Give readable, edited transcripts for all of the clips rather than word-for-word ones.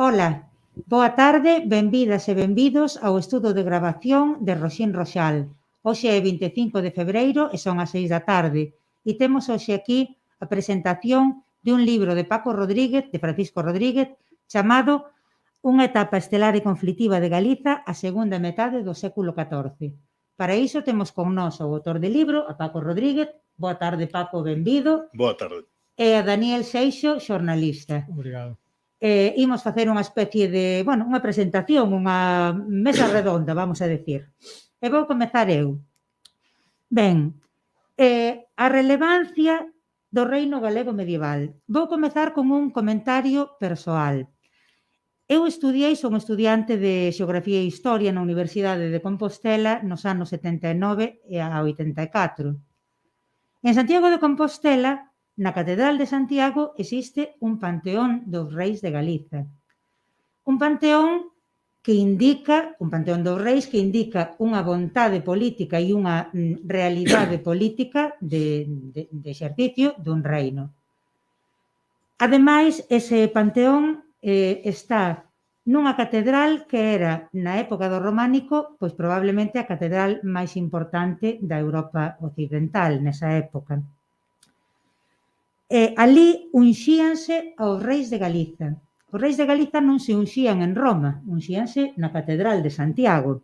Ola, boa tarde, benvidas e benvidos ao estudo de grabación de Roxín Roxal. Hoxe é 25 de febreiro e son as 6 da tarde. E temos hoxe aquí a presentación de un libro de Paco Rodríguez, de Francisco Rodríguez, chamado Unha etapa estelar e conflitiva de Galiza a segunda metade do século XIV. Para iso temos con nós o autor do libro, a Paco Rodríguez. Boa tarde, Paco, benvido. Boa tarde. E a Daniel Seixo, xornalista. Obrigado. Imos facer unha especie de, unha presentación, unha mesa redonda, vamos a decir. E vou comezar eu. Ben, a relevancia do reino galego medieval. Vou comezar con un comentario persoal. Eu son estudiante de Xeografía e Historia na Universidade de Compostela nos anos 79 e a 84. En Santiago de Compostela, na Catedral de Santiago, existe un panteón dos reis de Galiza. Un panteón dos reis que indica unha vontade política e unha realidade política de exercicio dun reino. Ademais, ese panteón está nunha catedral que era, na época do románico, pois probablemente a catedral máis importante da Europa occidental nesa época. Ali unxíanse aos reis de Galiza. Os reis de Galiza non se unxían en Roma, unxíanse na Catedral de Santiago.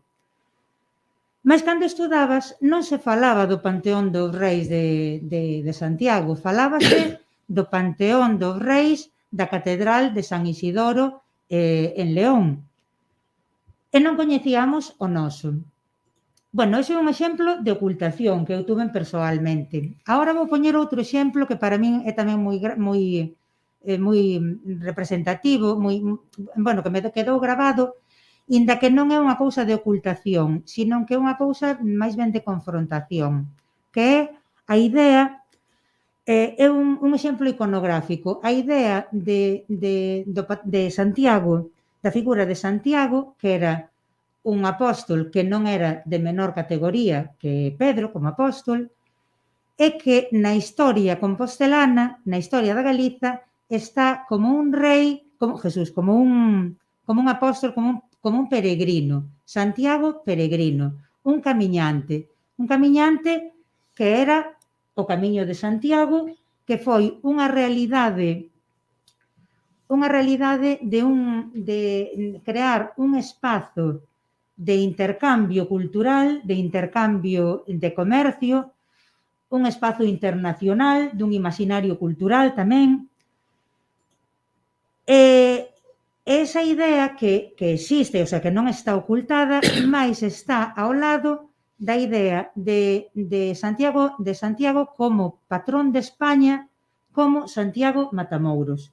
Mas cando estudabas non se falaba do panteón dos reis de Santiago, falábase do panteón dos reis da Catedral de San Isidoro en León. E non coñecíamos o noso. Ese é un exemplo de ocultación que eu tuve persoalmente. Agora vou poñer outro exemplo que para min é tamén moi representativo, que me quedou grabado, inda que non é unha cousa de ocultación, sino que é unha cousa máis ben de confrontación, que é a idea, é un exemplo iconográfico, a idea de Santiago, da figura de Santiago, que era un apóstol que non era de menor categoría que Pedro como apóstol, e que na historia compostelana, na historia da Galiza, está como un rei, como Jesús, como un apóstol, como un peregrino. Santiago, peregrino. Un camiñante que era o Camiño de Santiago, que foi unha realidade de crear un espazo de intercambio cultural, de intercambio de comercio, un espazo internacional, dun imaginario cultural tamén. Esa idea que existe, o sea, que non está ocultada, mais está ao lado da idea de Santiago como patrón de España, como Santiago Matamouros.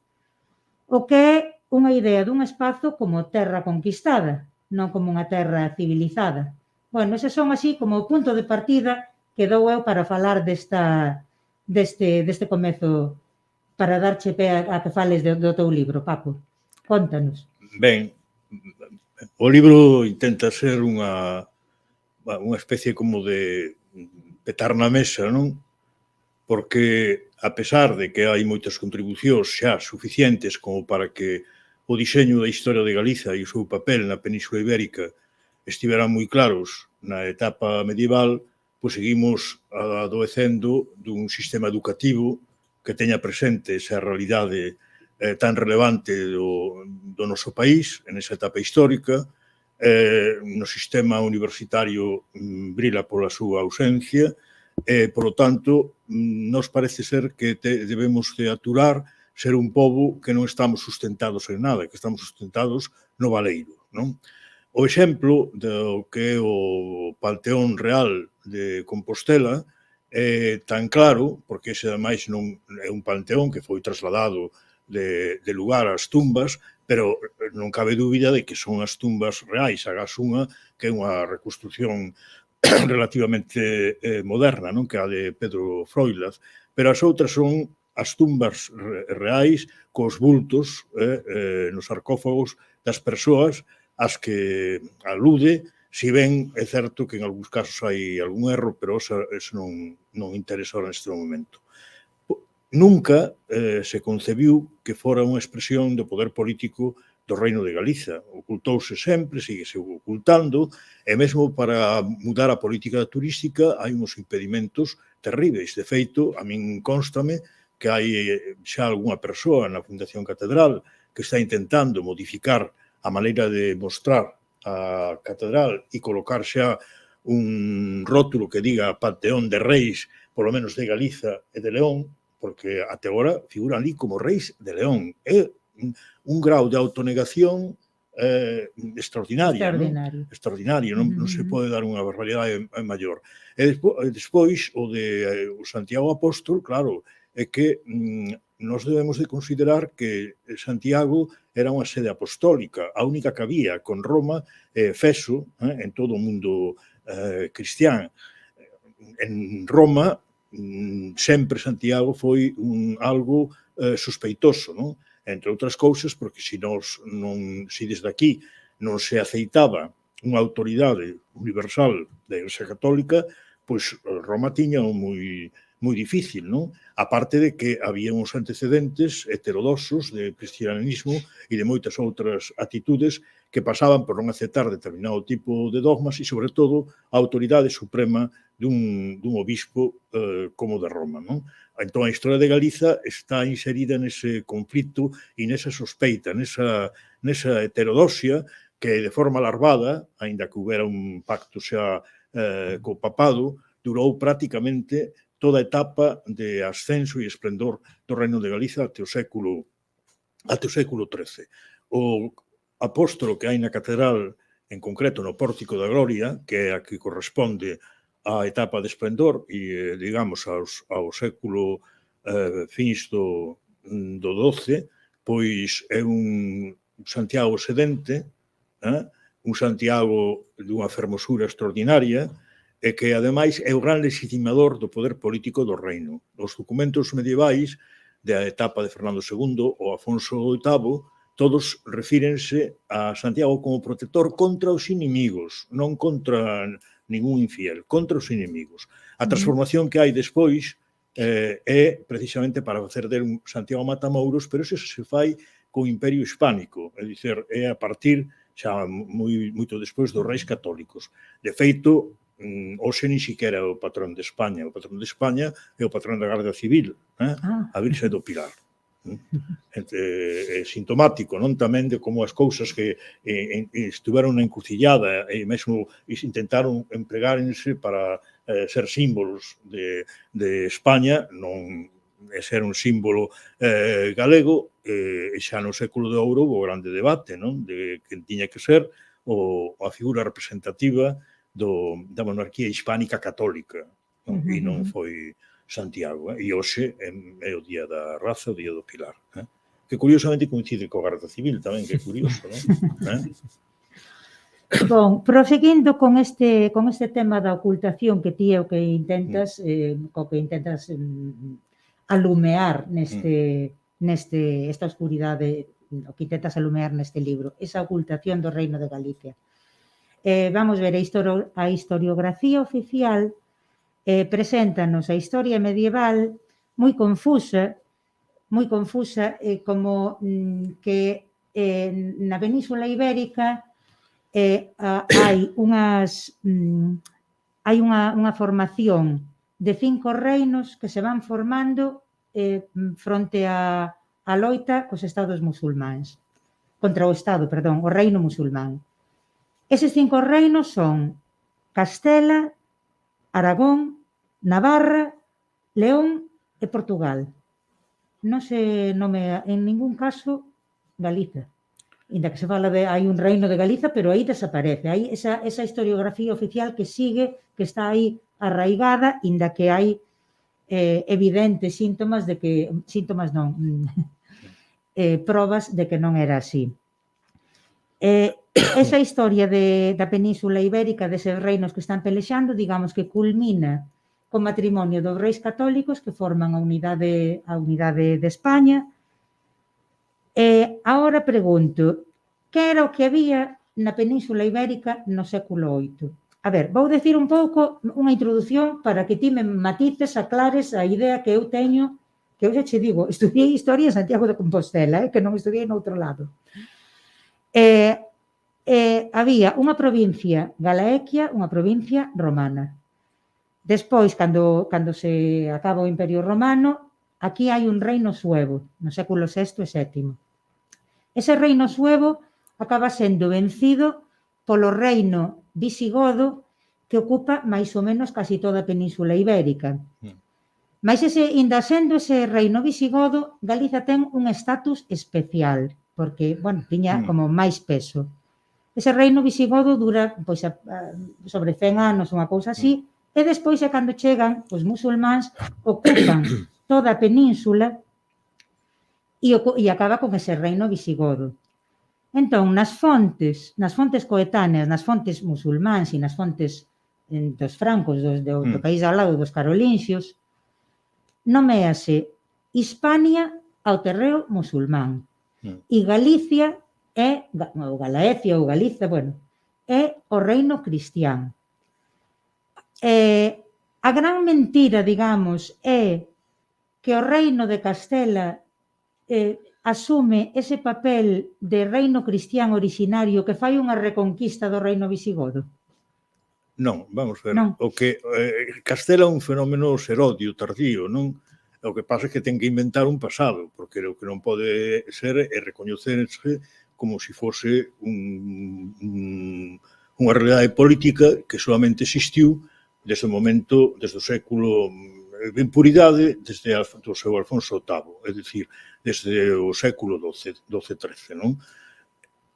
O que é unha idea dun espazo como terra conquistada, non como unha terra civilizada. Eses son así como o punto de partida que dou eu para falar deste comezo, para darche pé a que fales do teu libro, Paco. Contanos. Ben, o libro intenta ser unha especie como de petar na mesa, non? Porque, a pesar de que hai moitas contribucións xa suficientes como para que o diseño da historia de Galiza e o seu papel na Península Ibérica estiveran moi claros na etapa medieval, pois seguimos adoecendo dun sistema educativo que teña presente esa realidade tan relevante do noso país, en esa etapa histórica. No sistema universitario brila pola súa ausencia, e, polo tanto, nos parece ser que debemos de aturar ser un pobo que non estamos sustentados en nada, que estamos sustentados no baleiro, non? O exemplo do que é o Panteón Real de Compostela é tan claro, porque ese, ademais, non é un panteón que foi trasladado de lugar ás tumbas, pero non cabe dúbida de que son as tumbas reais, agás unha que é unha reconstrucción relativamente moderna, non, que a de Pedro Froilaz, pero as outras son as tumbas reais cos bultos nos sarcófagos das persoas ás que alude, si ben é certo que en algúns casos hai algún erro, pero eso non interesa neste momento. Nunca se concebiu que fora unha expresión do poder político do Reino de Galiza. Ocultouse sempre, síguese ocultando, e mesmo para mudar a política turística hai uns impedimentos terríveis. De feito, a min constame que hai xa algunha persoa na Fundación Catedral que está intentando modificar a maneira de mostrar a catedral e colocar xa un rótulo que diga Panteón de Reis, polo menos de Galiza e de León, porque até agora figuran ali como Reis de León. É un grau de autonegación extraordinaria, extraordinario, non se pode dar unha barbaridade maior. E despois, o de Santiago Apóstol, claro, é que nos debemos de considerar que Santiago era unha sede apostólica, a única que había con Roma e Efeso, en todo o mundo cristián. En Roma, sempre Santiago foi algo sospeitoso, non? Entre outras cousas, porque se desde aquí non se aceitaba unha autoridade universal da Igrexa Católica, pois Roma tiña moi difícil, non? Aparte de que había uns antecedentes heterodoxos de cristianismo e de moitas outras actitudes que pasaban por non aceptar determinado tipo de dogmas e, sobre todo, a autoridade suprema dun obispo como de Roma, non? Entón, a historia de Galiza está inserida nese conflito e nesa sospeita, nesa heterodoxia que, de forma larvada, aínda que houbera un pacto xa co papado, durou prácticamente toda a etapa de ascenso e esplendor do Reino de Galiza até o século XIII. O apóstolo que hai na catedral, en concreto no Pórtico da Gloria, que é a que corresponde á etapa de esplendor e, digamos, ao século fins do XII, pois é un Santiago sedente, un Santiago dunha fermosura extraordinaria, e que, ademais, é o gran legitimador do poder político do reino. Os documentos medievais da etapa de Fernando II ou Afonso VIII, todos refírense a Santiago como protector contra os inimigos, non contra ningún infiel, contra os inimigos. A transformación que hai despois é precisamente para facer del un Santiago Matamouros, pero iso se fai co Imperio Hispánico, é dicir, é a partir xa moito despois dos reis católicos. De feito, hoxe ni siquiera é o patrón de España. O patrón de España é o patrón da Garda Civil, a Virxe do Pilar. É sintomático, non? Tamén de como as cousas que estiveron na encrucillada e mesmo intentaron empregárense para ser símbolos de España, non ser un símbolo galego, e xa no século de ouro o grande debate, non? De quen tiña que ser a figura representativa da monarquía hispánica católica, e non foi Santiago, e hoxe é o Día da Raza, o Día do Pilar, que curiosamente coincide coa Garda Civil tamén, que é curioso, non? Bon, proseguindo con este tema da ocultación que ti é o que intentas alumear esta oscuridade, o que intentas alumear neste libro, esa ocultación do Reino de Galicia. Vamos ver, a historiografía oficial preséntanos a historia medieval moi confusa, como que na Península Ibérica hai unha formación de 5 reinos que se van formando fronte á loita cos estados musulmáns, contra o reino musulmán. Eses 5 reinos son Castela, Aragón, Navarra, León e Portugal. Non se nomea en ningún caso Galiza. Inda que se fala de hai un reino de Galiza, pero aí desaparece. Hai esa historiografía oficial que sigue, que está aí arraigada, inda que hai evidentes probas de que non era así. Esa historia da Península Ibérica, deses reinos que están pelexando, digamos que culmina co matrimonio dos reis católicos que forman a unidade de España. Agora pregunto, que era o que había na Península Ibérica no século VIII? A ver, vou dicir un pouco unha introdución para que ti me matices, aclares a idea que eu teño, que eu xa che digo, estudiei Historia en Santiago de Compostela, que non estudiei noutro lado. Había unha provincia galaequia, unha provincia romana. Despois, cando se acaba o Imperio Romano, aquí hai un reino suevo, no século VI e VII. Ese reino suevo acaba sendo vencido polo reino visigodo que ocupa máis ou menos casi toda a Península Ibérica. Mais ainda sendo ese reino visigodo, Galiza ten un estatus especial, porque, bueno, tiña como máis peso. Ese reino visigodo dura sobre 100 anos, unha cousa así, e despois é cando chegan os musulmáns, ocupan toda a península e acaba con ese reino visigodo. Entón, nas fontes coetáneas, nas fontes musulmáns e nas fontes dos francos, do país ao lado dos carolinxios, noméase Hispania ao terreo musulmán. E Galicia ou Galaecia ou Galiza, é o reino cristián. A gran mentira, digamos, é que o reino de Castela asume ese papel de reino cristián originario que fai unha reconquista do reino visigodo. Non, vamos ver. O que Castela é un fenómeno serodio, tardío, non? O que pasa é que ten que inventar un pasado, porque o que non pode ser é recoñecerse como se fose unha realidade política que solamente existiu desde o momento, desde o século en puridade, desde o seu Alfonso VIII, é dicir, desde o século XII, non?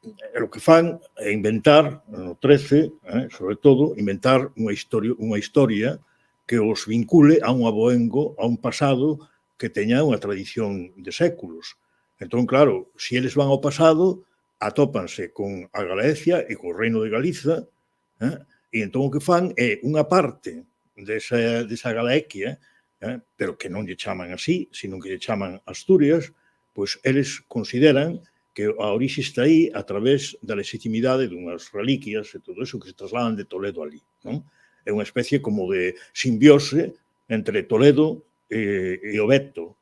E o que fan é inventar, no XIII, sobre todo, inventar unha historia que os vincule a un aboengo, a un pasado que teña unha tradición de séculos. Entón, claro, se eles van ao pasado, atópanse con a Galicia e co reino de Galiza, e entón o que fan é unha parte desa Galaequia, pero que non lle chaman así, sino que lle chaman Asturias, pois eles consideran que a orixe está aí a través da legitimidade dunhas reliquias e todo eso que se trasladan de Toledo ali, non? É unha especie como de simbiose entre Toledo e o Beto,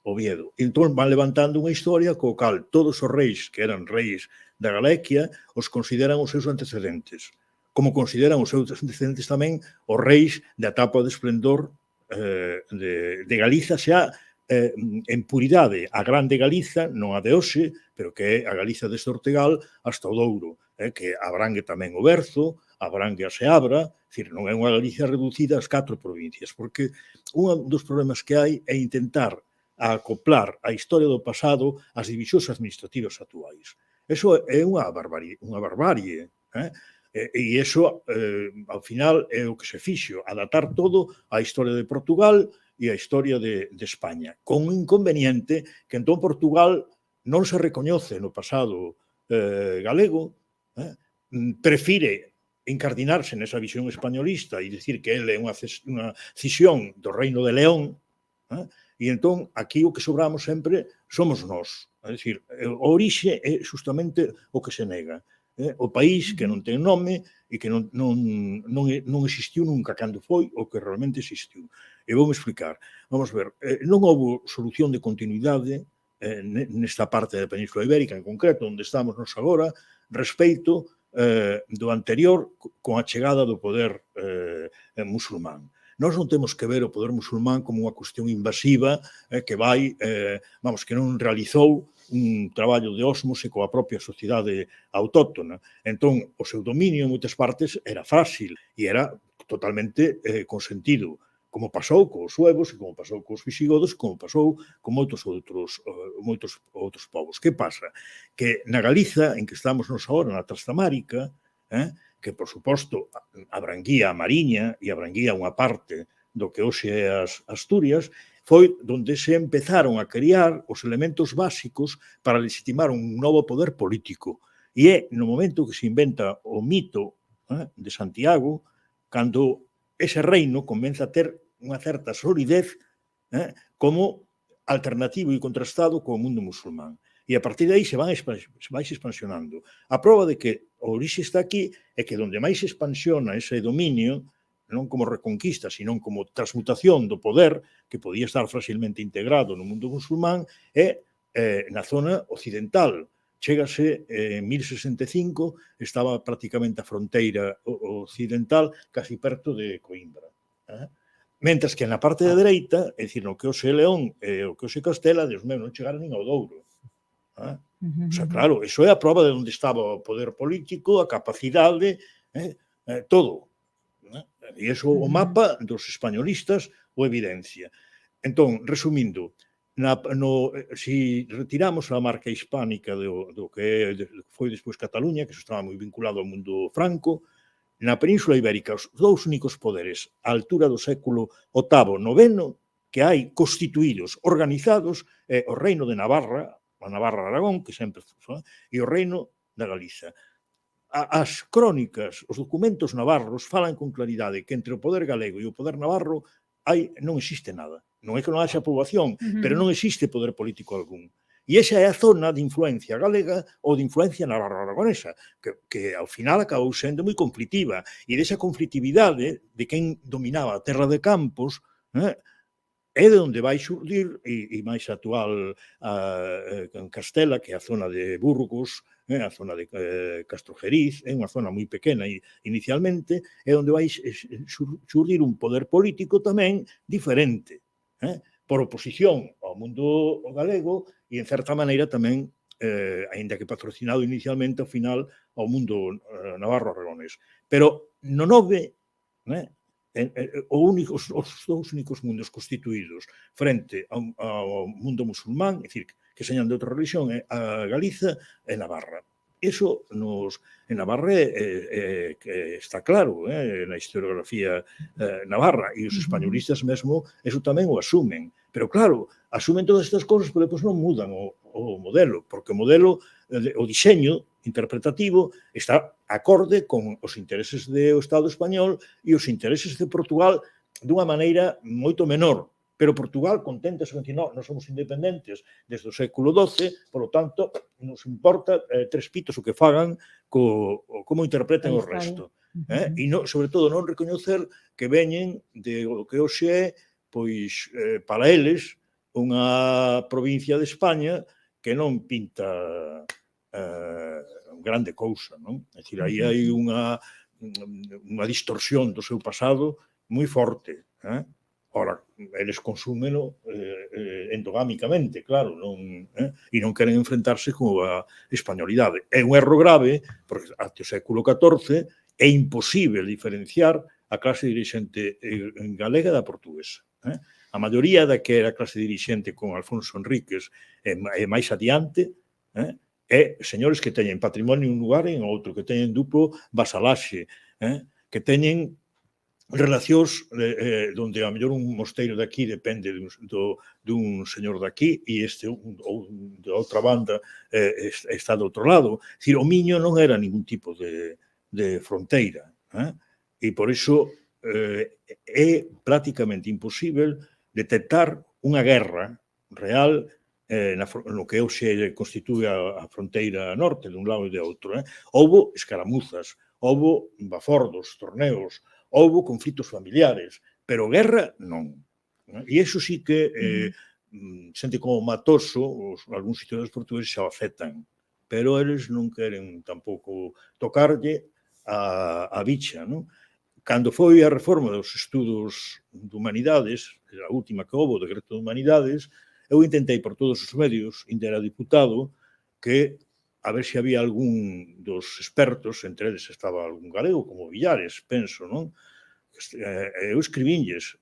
Oviedo. Entón van levantando unha historia co cal todos os reis que eran reis da Galaequia os consideran os seus antecedentes, como consideran os seus antecedentes tamén os reis da etapa de esplendor de Galiza, xa en puridade a grande Galiza, non a de hoxe, pero que é a Galiza desde Ortegal hasta o Douro, que abrangue tamén o Berzo, abrangue a Seabra, non é unha Galicia reducida ás 4 provincias, porque un dos problemas que hai é intentar acoplar a historia do pasado ás divisións administrativas actuais. Eso é unha barbarie, e iso, ao final, é o que se fixo, adaptar todo á historia de Portugal e a historia de España, con un inconveniente que entón Portugal non se recoñece no pasado galego, prefire encardinarse nesa visión españolista e dicir que ele é unha cisión do Reino de León, e entón aquí o que sobramos sempre somos nós. É dicir, a orixe é justamente o que se nega. O país que non ten nome e que non existiu nunca cando foi o que realmente existiu. E vou me explicar. Vamos ver, non houve solución de continuidade nesta parte da Península Ibérica, en concreto, onde estamos nos agora, respecto do anterior con a chegada do poder musulmán. Nós non temos que ver o poder musulmán como unha cuestión invasiva que vai, que non realizou un traballo de ósmose coa propia sociedade autóctona. Entón, o seu dominio en moitas partes era fácil e era totalmente consentido, como pasou cos suevos, como pasou cos visigodos, como pasou con moitos outros povos. Que pasa? Que na Galiza, en que estamos nos agora, na Trastamárica, que, por suposto, abranguía a Mariña e abranguía unha parte do que hoxe é as Asturias, foi onde se empezaron a criar os elementos básicos para legitimar un novo poder político. E é no momento que se inventa o mito de Santiago, cando ese reino comeza a ter unha certa solidez como alternativo e contrastado co mundo musulmán. E a partir de aí se vai expansionando. A prova de que a orixe está aquí é que onde máis se expansiona ese dominio, non como reconquista, sino como transmutación do poder, que podía estar fácilmente integrado no mundo musulmán, é na zona occidental, chégase en 1065, estaba prácticamente a fronteira occidental, casi perto de Coimbra. Mentras que na parte da dereita, é dicir, no que hoxe é León e o que hoxe é Castela, Deus meu, non chegaron nin ao Douro. O sea, claro, iso é a prova de onde estaba o poder político, a capacidade, todo. E iso o mapa dos españolistas o evidencia. Entón, resumindo, si retiramos a marca hispánica do que foi despois Cataluña, que estaba moi vinculado ao mundo franco, na Península Ibérica, os dous únicos poderes á altura do século VIII, IX, que hai constituídos, organizados, é o Reino de Navarra, a Navarra-Aragón, que sempre foi, e o Reino da Galiza. As crónicas, os documentos navarros falan con claridade que entre o poder galego e o poder navarro non existe nada. Non é que non haxa poboación, pero non existe poder político algún. E esa é a zona de influencia galega ou de influencia navarro-aragonesa, que ao final acabou sendo moi conflitiva. E desa conflitividade de quen dominaba a terra de Campos, é de onde vai xurdir, e máis actual en Castela, que é a zona de Burgos, a zona de Castrojeriz, é unha zona moi pequena inicialmente, é onde vai xurdir un poder político tamén diferente, por oposición ao mundo galego e, en certa maneira, tamén, aínda que patrocinado inicialmente, ao final, ao mundo navarro-aragonés. Pero no 9, os dous únicos mundos constituídos frente ao mundo musulmán, é dicir, que señan de outra religión, é a Galiza e Navarra. Iso en Navarra está claro, na historiografía navarra, e os españolistas mesmo eso tamén o asumen. Pero claro, asumen todas estas cousas, pero depois non mudan o modelo, porque o modelo, o diseño interpretativo está acorde con os intereses do Estado español e os intereses de Portugal dunha maneira moito menor. Pero Portugal contenta-se con que non somos independentes desde o século XII, por lo tanto, nos importa tres pitos o que fagan como interpreten o resto. E, sobre todo, non recoñecer que veñen de o que hoxe é, pois, para eles, unha provincia de España que non pinta grande cousa, non? É dicir, aí hai unha distorsión do seu pasado moi forte. Ora, eles consúmeno endogámicamente, claro, e non queren enfrentarse coa españolidade. É un erro grave, porque até o século XIV é imposible diferenciar a clase dirixente galega da portuguesa. A maioría da que era a clase dirixente con Alfonso Enríquez e máis adiante é señores que teñen patrimonio en un lugar e en outro, que teñen duplo vasalaxe, que teñen relacións onde a mellor un mosteiro de aquí depende dun señor de aquí e este ou de outra banda está do outro lado. É dicir, o Miño non era ningún tipo de fronteira. E por iso é prácticamente imposible detectar unha guerra real no que hoxe constitúe a fronteira norte dun lado e de outro. Houbo escaramuzas, houbo bafordos, torneos, houbo conflitos familiares, pero guerra non. E iso sí que xente como Matoso, algúns historiadores portugueses xa o aceptan, pero eles non queren tampouco tocarlle a bicha, non? Cando foi a reforma dos estudos de humanidades, a última que houve, o decreto de humanidades, eu intentei por todos os medios, ainda era diputado, que a ver se había algún dos expertos, entre eles estaba algún galego, como Villares, penso, non? Eu escribínlles,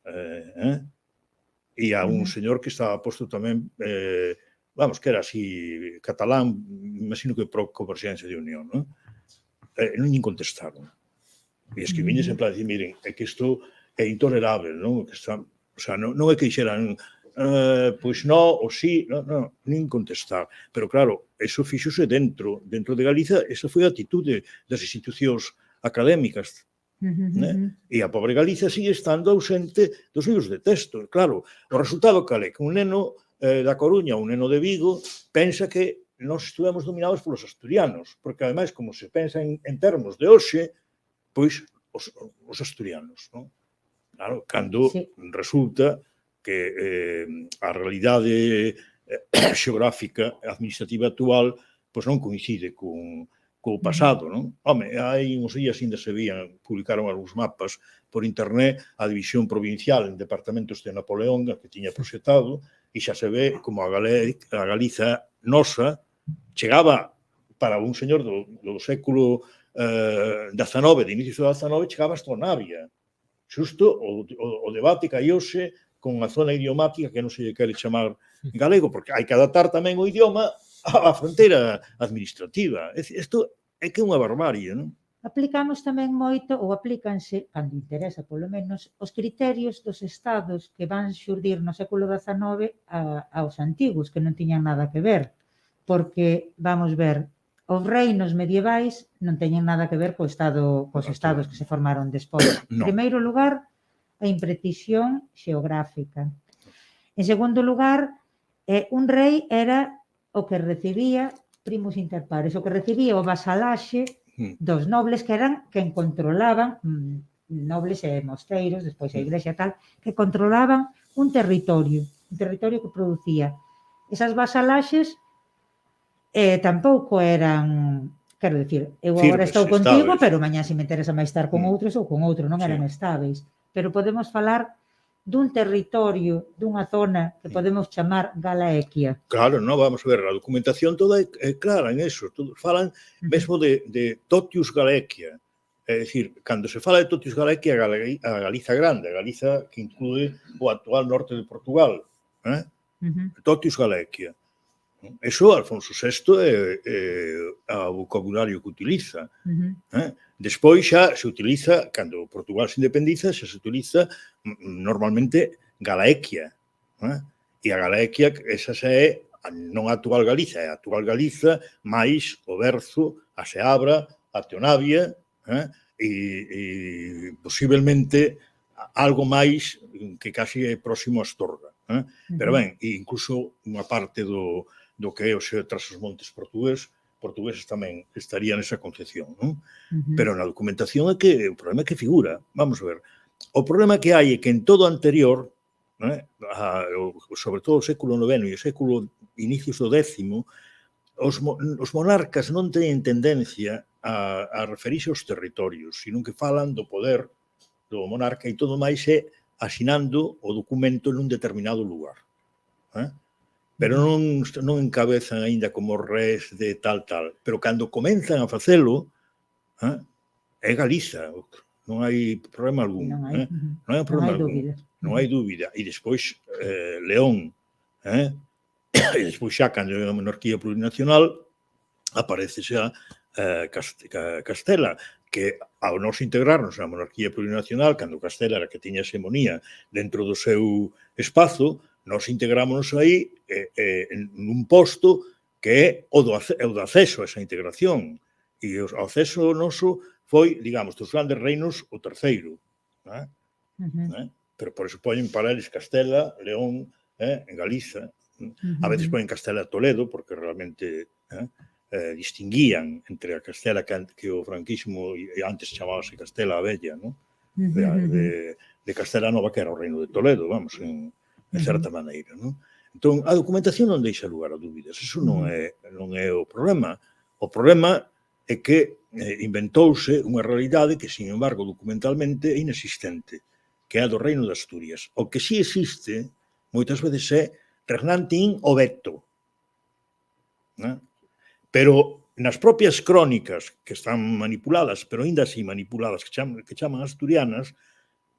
e a un señor que estaba posto tamén, vamos, que era así, catalán, imagino que pro Converxencia de Unión, non? Non nin contestaron. E escribínlles en plan de dicir, miren, é que isto é intolerable, non? O sea, non é que dixeran pois non, ou sí, non, nin contestar. Pero claro, eso fixose dentro de Galiza, esa foi a atitude das institucións académicas. E a pobre Galiza sigue estando ausente dos libros de texto. Claro, o resultado cal é? Que un neno da Coruña ou un neno de Vigo pensa que nós estuvemos dominados polos asturianos, porque ademais, como se pensa en termos de hoxe, pois os asturianos, non? Claro, cando resulta que a realidade xeográfica administrativa actual pois non coincide co pasado, non? Home, hai uns días ainda se vían, publicaron algúns mapas por internet a división provincial en departamentos de Napoleón, que tiña proxectado, e xa se ve como a Galiza nosa chegaba para un señor do século XIX, de inicios do XIX, chegaba hasta o Navia. Xusto o debate caíose con a zona idiomática que non se lle quere chamar galego, porque hai que adaptar tamén o idioma á fronteira administrativa. Isto é que é unha barbarie, non? Aplicamos tamén moito, ou aplícanse, cando interesa polo menos, os criterios dos estados que van xurdir no século XIX aos antigos, que non tiñan nada que ver. Porque, vamos ver, os reinos medievais non teñen nada que ver cos estados que se formaron despois. En primeiro lugar, a imprecisión xeográfica. En segundo lugar, un rei era o que recibía primus inter pares, o que recibía o vasalaxe dos nobles que eran quen controlaban, nobles e mosteiros, despois a igrexa tal, que controlaban un territorio que producía. Esas vasalaxes tampouco eran, quero dicir, eu agora estou contigo, pero mañá se me interesa máis estar con outros ou con outro, non eran estáveis. Pero podemos falar dun territorio, dunha zona que podemos chamar Galaequia. Claro, non, vamos a ver, a documentación toda é clara en eso. Falan mesmo de Totius Galaequia. É dicir, cando se fala de Totius Galaequia, a Galiza grande, a Galiza que inclúe o actual norte de Portugal. Totius Galaequia. Eso, Alfonso VI é o vocabulario que utiliza. Despois xa se utiliza, cando Portugal se independiza, xa se utiliza normalmente Galaequia. E a Galaequia, esa xa é non a actual Galiza, é a actual Galiza, máis o Berzo, a Seabra, a Teonavia, e posiblemente algo máis que casi é próximo a Astorga. Pero ben, incluso unha parte do que é o seu Trás-os-Montes portugueses tamén estaría nesa concepción, non? Pero na documentación é que o problema é que figura. Vamos a ver, o problema que hai é que en todo anterior, sobre todo o século IX e o século inicios do X, os monarcas non teñen tendencia a referirse aos territorios, sino que falan do poder do monarca e todo máis é asinando o documento nun determinado lugar. Pero non encabezan aínda como res de tal. Pero cando comenzan a facelo, é Galiza. Non hai problema algún. Non hai problema algún. Non hai dúbida. E despois León. E despois xa, cando é a monarquía plurinacional, aparece xa Castela, que ao nos integrarnos na monarquía plurinacional, cando Castela era que tiña hegemonía dentro do seu espazo, nos integrámonos aí nun posto que é o do acceso a esa integración. E o acceso noso foi, digamos, dos grandes reinos o terceiro. Pero por eso poñen para eles Castela, León, en Galiza. A veces poñen Castela e Toledo, porque realmente distinguían entre a Castela que o franquismo antes chamábase Castela a Bella, de Castela Nova, que era o reino de Toledo, vamos, en certa maneira. Entón, a documentación non deixa lugar a dúbidas. Eso non é o problema. O problema é que inventouse unha realidade que, sin embargo, documentalmente é inexistente, que é a do reino de Asturias. O que sí existe, moitas veces, é regnante in obeto. Pero nas propias crónicas que están manipuladas, pero ainda así manipuladas, que chaman asturianas,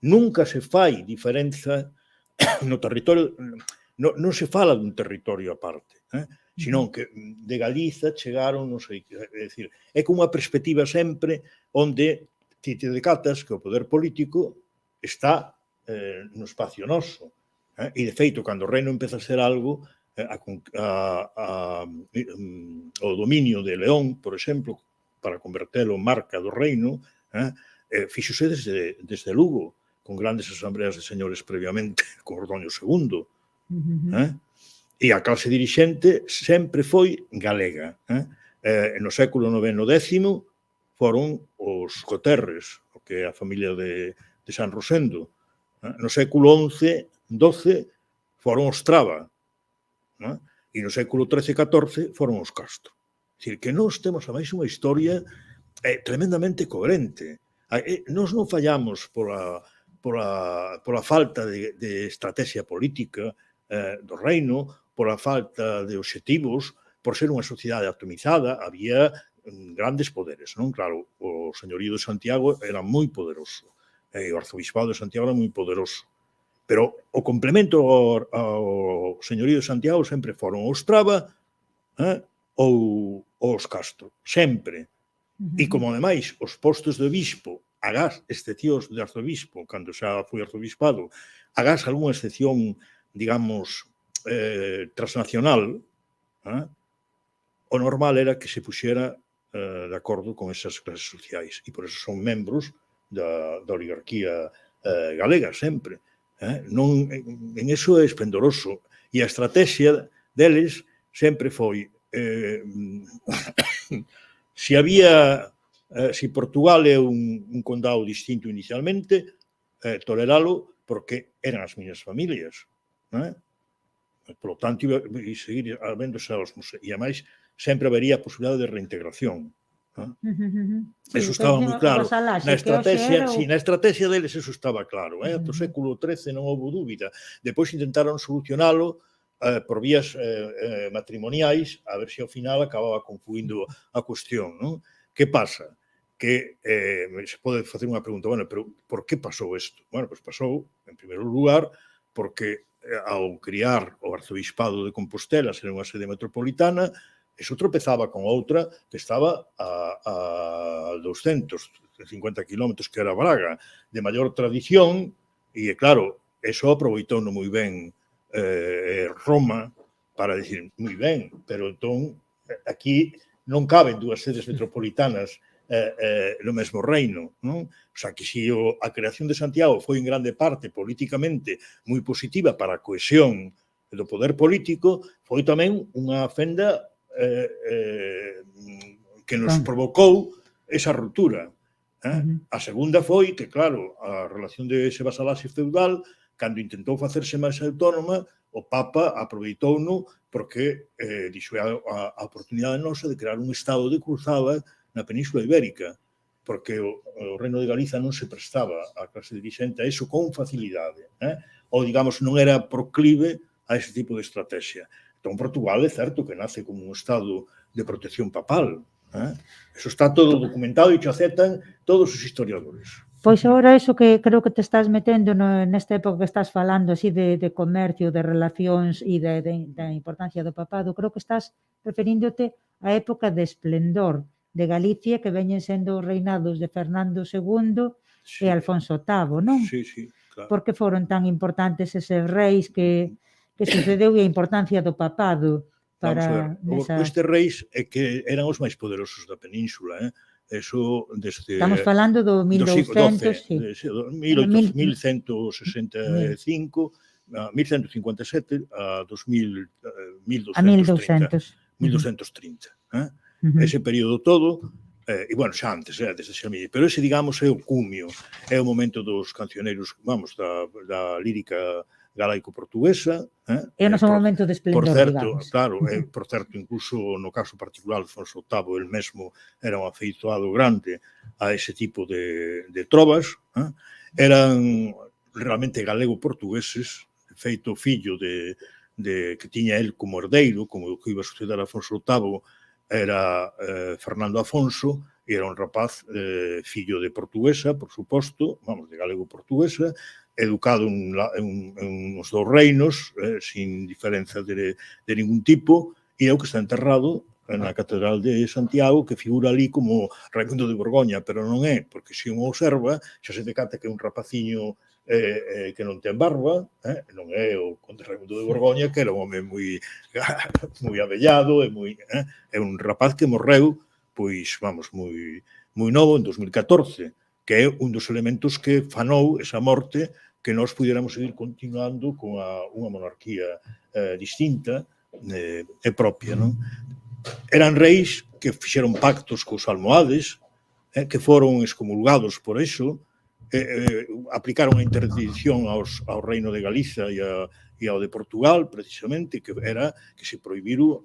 nunca se fai diferenza no territorio, non se fala dun territorio aparte, senón que de Galiza chegaron, non sei, é dicir, é como unha perspectiva sempre onde ti te decatas que o poder político está no espacio noso. E, de feito, cando o reino empeza a ser algo, o dominio de León, por exemplo, para convertelo en marca do reino, fíxose desde Lugo, con grandes asambleas de señores previamente, con Ordoño II. E a clase dirixente sempre foi galega. No século IX e X foron os Coterres, o que é a familia de San Rosendo. No século XI, XII, foron os Traba. E no século XIII e XIV foron os Castro. Dicir, que nós temos, a máis, unha historia tremendamente coherente. Nós non fallamos pola falta de estrategia política do reino, pola falta de obxectivos, por ser unha sociedade atomizada, había grandes poderes, non? Claro, o señorío de Santiago era moi poderoso, o arzobispado de Santiago era moi poderoso, pero o complemento ao señorío de Santiago sempre foron o Ostrava ou os Castro, sempre. E como, ademais, os postos de obispo, agás excepcións de arzobispo, cando xa foi arzobispado, agás algunha excepción, digamos, transnacional, o normal era que se puxera de acordo con esas clases sociais. E por eso son membros da oligarquía galega, sempre. Non, en eso é esplendoroso. E a estrategia deles sempre foi si Portugal é un condado distinto inicialmente, toleralo porque eran as miñas familias. Por lo tanto, iba a seguir habendo esa osmose. E, ademais, sempre habería a posibilidade de reintegración. Eso estaba moi claro. Na estrategia deles eso estaba claro. Ata o século XIII non houve dúbida. Depois intentaron solucionalo por vías matrimoniais, a ver se ao final acababa confluindo a cuestión. Que pasa? Que se pode facer unha pregunta, bueno, pero por que pasou isto? Bueno, pois pasou, en primeiro lugar, porque ao criar o arzobispado de Compostela ser unha sede metropolitana, eso tropezaba con outra que estaba a 250 kilómetros, que era Braga, de maior tradición, e, claro, eso aproveitou moi ben Roma para dicir, moi ben, pero entón aquí non caben dúas sedes metropolitanas no mesmo reino, non? O sea, que se a creación de Santiago foi en grande parte políticamente moi positiva para a cohesión do poder político, foi tamén unha fenda que nos provocou esa ruptura. A segunda foi que, claro, a relación de ese vasalaxe feudal, cando intentou facerse máis autónoma, o Papa aproveitouno porque dixo a oportunidade nosa de crear un estado de cruzada na Península Ibérica, porque o Reino de Galiza non se prestaba a clase dirixente a eso con facilidade, ou, digamos, non era proclive a ese tipo de estrategia. Entón, Portugal é certo que nace como un estado de protección papal. Eso está todo documentado e que aceptan todos os historiadores. Pois agora eso que creo que te estás metendo nesta época que estás falando así de comercio, de relacións e da importancia do papado, creo que estás referíndote á época de esplendor de Galicia que veñen sendo os reinados de Fernando II e Alfonso VIII, non? Sí, claro. Por que foron tan importantes eses reis que sucedeu e a importancia do papado para... Estes reis é que eran os máis poderosos da península, Eso desde... Estamos falando do 1200, sí. 1165, 1157 a 1230. Ese período todo, e, bueno, xa antes, desde Xamí, pero ese, digamos, é o cumio, é o momento dos cancioneiros, vamos, da lírica galaico-portuguesa. É o noso momento de esplendor, digamos. Claro, por certo, incluso no caso particular de Alfonso VIII, el mesmo era un afeitoado grande a ese tipo de trovas. Eran realmente galego-portugueses, feito fillo que tiña el como herdeiro, como que iba a suceder a Alfonso VIII, era Fernando Afonso, e era un rapaz fillo de portuguesa, por suposto, vamos, de galego-portuguesa, educado en os dous reinos, sin diferenza de ningún tipo, e é o que está enterrado na Catedral de Santiago, que figura ali como Raimundo de Borgoña, pero non é, porque se un observa, xa se decata que é un rapaciño que non ten barba, non é o conde Raimundo de Borgoña, que era un home moi avellado, é un rapaz que morreu, pois, vamos, moi novo, en 2014, que é un dos elementos que fanou esa morte que nós pudiéramos seguir continuando con unha monarquía distinta e propia, non? Eran reis que fixeron pactos cos almohades, que foron excomulgados por eso, aplicaron a interdicción ao reino de Galiza e ao de Portugal, precisamente, que era que se prohibiu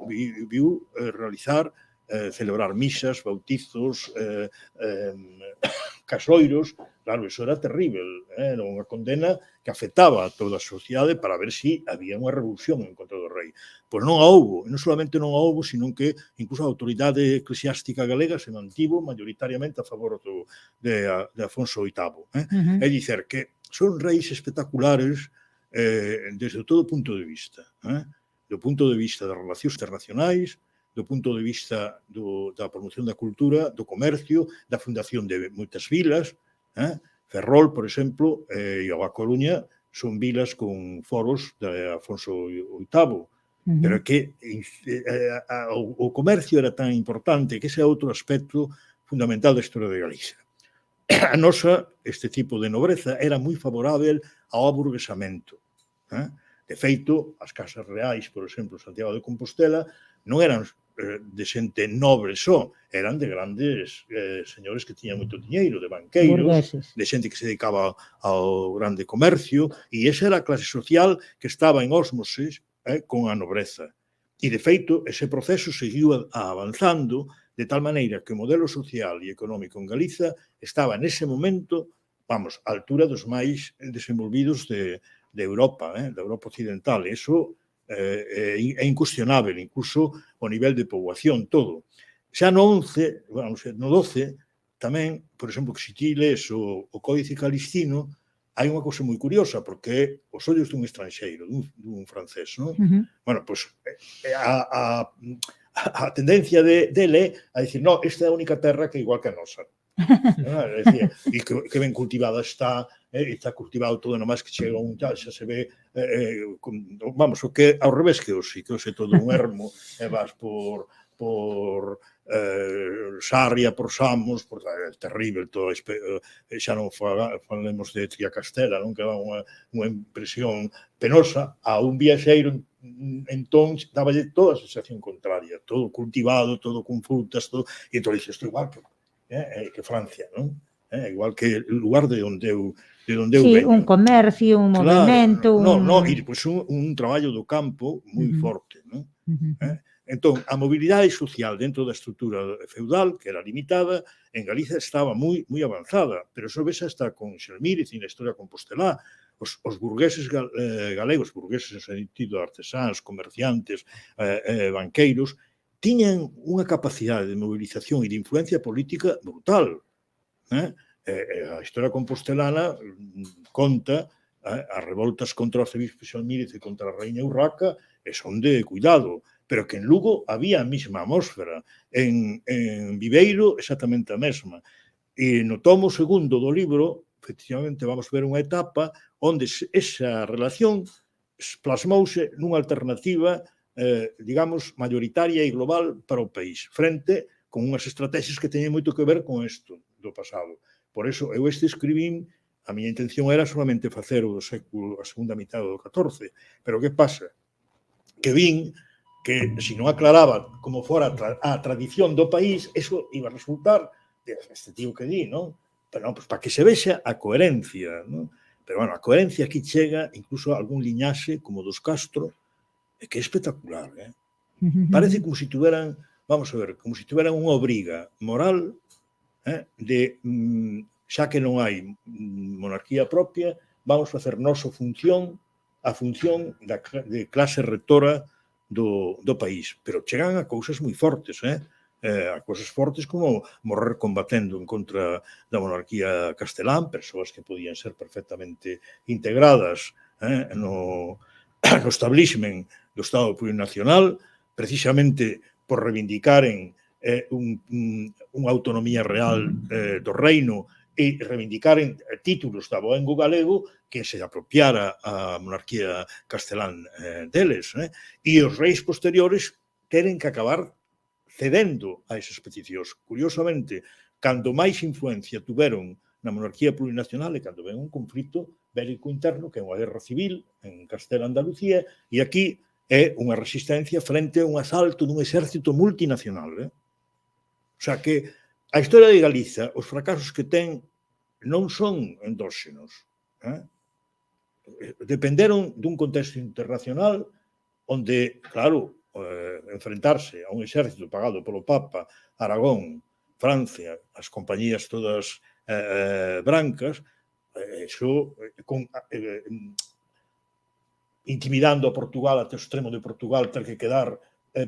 realizar celebrar misas, bautizos, casoiros. Claro, eso era terrible, era unha condena que afectaba a toda a sociedade para ver se había unha revolución en contra do rei. Pois non a houbo, e non solamente non a houbo, sino que incluso a autoridade eclesiástica galega se mantivo maioritariamente a favor de Afonso VIII. É dicer, que son reis espectaculares desde todo punto de vista. Do punto de vista das relacións internacionais, do punto de vista da promoción da cultura, do comercio, da fundación de moitas vilas. Ferrol, por exemplo, e a Coruña son vilas con foros de Afonso VIII. Pero que o comercio era tan importante que ese é outro aspecto fundamental da historia de Galicia. A nosa, este tipo de nobreza, era moi favorável ao aburguesamento. De feito, as casas reais, por exemplo, Santiago de Compostela, non eran de xente nobre só, eran de grandes señores que tiñan moito diñeiro, de banqueiros, de xente que se dedicaba ao grande comercio, e esa era a clase social que estaba en ósmosis con a nobreza. E, de feito, ese proceso seguiu avanzando de tal maneira que o modelo social e económico en Galiza estaba nese momento, vamos, á altura dos máis desenvolvidos de Europa, da Europa occidental. Eso é incuestionável, incluso o nivel de poboación, todo. Xa no 11, no 12, tamén, por exemplo, que se ti lees o Códice Calixtino, hai unha cousa moi curiosa, porque é os ollos dun estranxeiro, dun francés, non? Bueno, pois a tendencia dele a dicir, no, esta é a única terra que é igual que a nosa. E que ben cultivada está cultivado todo, nomás que chega un tal, xa se ve, vamos, o que ao revés que hoxe todo un ermo, e vas por Sarria, por Samos, é terrible, xa non falemos de Triacastela, non, que dá unha impresión penosa. A un viaxeiro entón dáballe toda a sensación contraria, todo cultivado, todo con frutas, todo, e entón dices, igual que Francia, non? Igual que o lugar de onde eu veño. Sí, un comercio, un movimento... E depois un traballo do campo moi forte, non? Entón, a mobilidade social dentro da estrutura feudal, que era limitada, en Galicia estaba moi avanzada, pero eso ves hasta con Xelmírez e na historia compostelá. Os burgueses galegos, burgueses en sentido artesáns, comerciantes, banqueiros, tiñan unha capacidade de movilización e de influencia política brutal. A historia compostelana conta as revoltas contra o arcebispo Xelmírez e contra a reina Urraca, e son de cuidado, pero que en Lugo había a mesma atmósfera, en Viveiro exactamente a mesma. E no tomo segundo do libro, efectivamente, vamos ver unha etapa onde esa relación plasmouse nunha alternativa digamos, mayoritaria e global para o país, frente con unhas estrategias que teñen moito que ver con isto do pasado. Por eso, eu escribín, a miña intención era solamente facer o século, a segunda mitad do XIV, pero que pasa? Que vin que, se non aclaraba como fora a tradición do país, eso iba a resultar, este tío que di, non? Pero non, para que se vexa a coherencia, non? Pero, bueno, a coherencia aquí chega, incluso a algún liñaxe, como dos Castro, que é espectacular, Parece como se tuveran, vamos a ver, como se tuveran unha obriga moral de, xa que non hai monarquía propia, vamos facer noso a función de clase rectora do país. Pero chegan a cousas moi fortes, a cousas fortes como morrer combatendo en contra da monarquía castelán, persoas que podían ser perfectamente integradas no establishment do Estado plurinacional, precisamente por reivindicaren unha autonomía real do reino e reivindicaren títulos da aboengo galego que se apropiara a monarquía castelán deles. E os reis posteriores tenen que acabar cedendo a esas peticións. Curiosamente, cando máis influencia tuveron na monarquía plurinacional e cando ven un conflito bélico interno, que é unha guerra civil en Castela-Andalucía, e aquí é unha resistencia frente a un asalto dun exército multinacional. O sea que a historia de Galiza, os fracasos que ten non son endóxenos. Dependeron dun contexto internacional onde, claro, enfrentarse a un exército pagado polo Papa, Aragón, Francia, as compañías todas brancas, iso intimidando a Portugal até o extremo de Portugal ter que quedar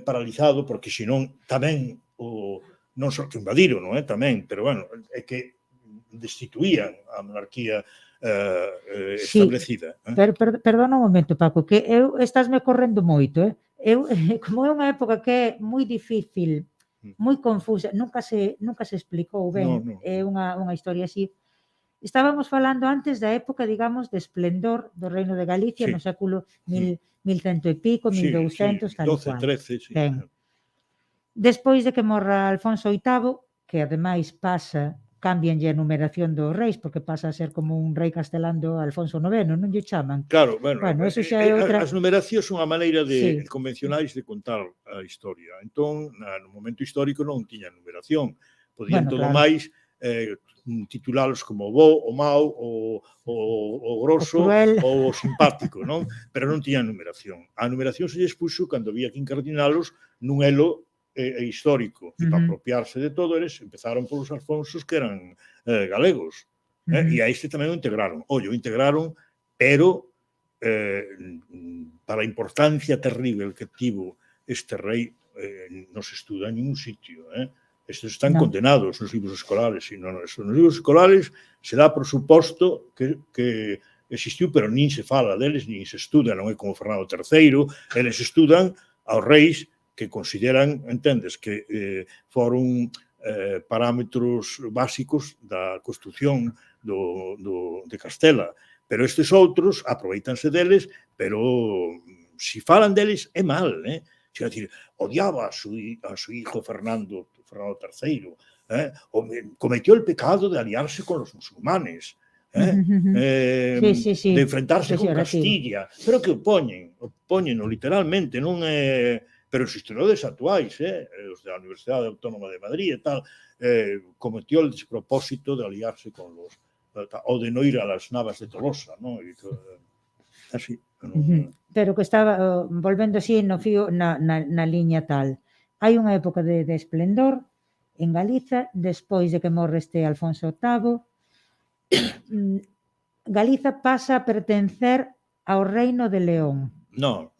paralizado, porque senón tamén non só que invadiron, non é? Tamén, pero bueno, é que destituían a monarquía establecida. Perdona un momento, Paco, que estásme correndo moito, como é unha época que é moi difícil, moi confusa, nunca se explicou ben, é unha historia así. Estábamos falando antes da época, digamos, de esplendor do Reino de Galicia no século 1100 e pico, 1200, tal e cual. 12, 13, sí. Ben. Despois de que morra Alfonso VIII, que ademais cambianlle a numeración dos reis, porque pasa a ser como un rei castelán do Alfonso IX, non lle chaman? Claro, bueno, eso xa é outra... as numeracións son a maneira convencionais de contar a historia. Entón, no momento histórico non tiña numeración. Podían todo máis titulalos como o bo, o mau, o grosso ou o simpático, non? Pero non tiñan numeración. A numeración se lles puxo cando había que incardinalos nun elo histórico. E para apropiarse de todo, eles empezaron polos Alfonsos que eran galegos. E a este tamén o integraron. O integraron, pero para a importancia terrible que tivo este rei non se estuda en ningún sitio. Estes están condenados nos libros escolares. Nos libros escolares se dá por suposto que existiu, pero nin se fala deles, nin se estuda, non é como Fernando III, eles estudan aos reis que consideran, entendes, que foron parámetros básicos da construción de Castela. Pero estes outros aproveitanse deles, pero se falan deles é mal, Quer decir, odiaba a su hijo Fernando III, cometió el pecado de aliarse con los musulmanes, de enfrentarse con Castilla, pero que opoñen literalmente, non é... Pero os historiadores actuais, os da Universidade Autónoma de Madrid e tal, cometió el despropósito de aliarse con los... ou de non ir a las Navas de Tolosa, non? Así. Pero que estaba, volvendo así no fío, na liña tal. Hai unha época de esplendor en Galiza, despois de que morre este Alfonso VIII, Galiza pasa a pertencer ao Reino de León. Non.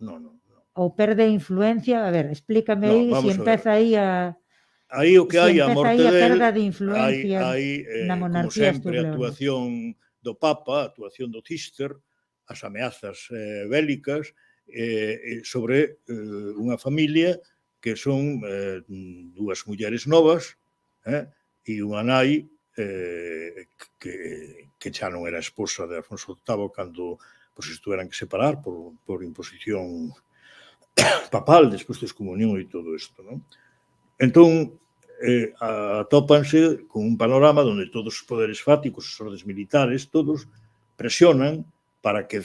Ou perde influencia, a ver, explícame aí, se empeza aí a... Aí o que hai a morte del, perda de influencia na monarquía como sempre, a actuación do Papa, a actuación do Cister, as ameazas bélicas sobre unha familia que son dúas mulleres novas e unha nai que xa non era esposa de Alfonso VIII cando estuveran que separar por imposición papal, despois de excomunión e todo isto, non? Entón, atópanse con un panorama onde todos os poderes fáticos, os ordes militares, todos presionan para que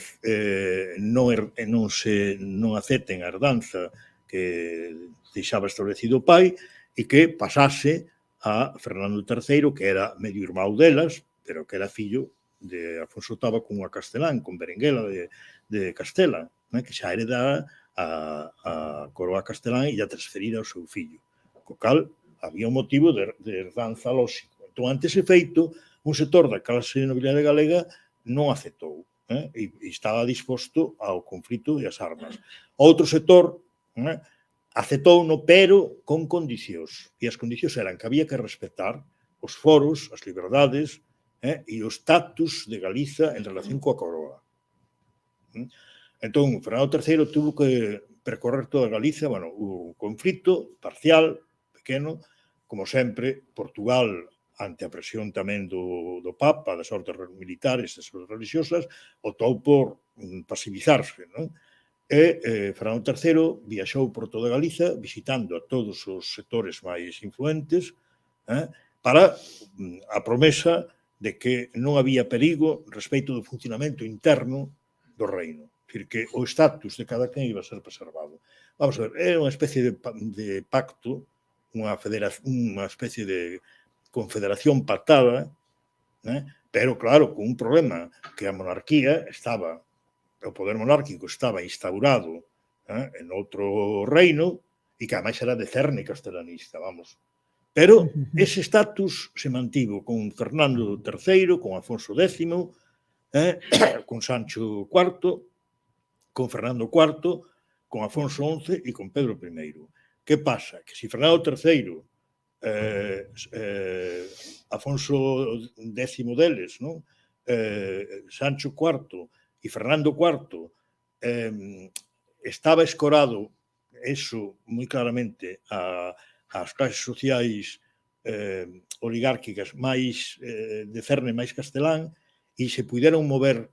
non acepten a herdanza que deixaba establecido o pai e que pasase a Fernando III, que era medio irmão delas, pero que era fillo de Alfonso VIII con unha castelán, con Berenguela de Castela, que xa heredara a coroa castelán e a transferir ao seu fillo. Co cal, había un motivo de herdanza lóxico. Entón, ante ese feito, un sector da clase de nobilidade galega non aceptou e estaba disposto ao conflito e ás armas. Outro sector aceptou-no, pero con condicións. E as condicións eran que había que respetar os foros, as liberdades e o status de Galiza en relación coa coroa. Entón, Fernando III tuvo que percorrer toda Galicia, o conflito parcial, pequeno, como sempre, Portugal, ante a presión tamén do Papa, das ordes militares, das ordes religiosas, optou por pasivizarse, non? E Fernando III viaxou por toda Galiza, visitando a todos os sectores máis influentes, para a promesa de que non había perigo respecto do funcionamento interno do reino. É dicir, que o estatus de cada quen iba a ser preservado. Vamos a ver, é unha especie de pacto, unha especie de confederación pactada, pero, claro, con un problema, que a monarquía estaba, o poder monárquico estaba instaurado en outro reino, e que ademais era de cerne castelanista, vamos. Pero ese estatus se mantivo con Fernando III, con Afonso X, con Sancho IV, con Fernando IV, con Afonso XI e con Pedro I. Que pasa? Que se Fernando III, Afonso X deles, non? Sancho IV e Fernando IV estaba escorado eso moi claramente ás clases sociais oligárquicas máis de cerne máis castelán e se puderon mover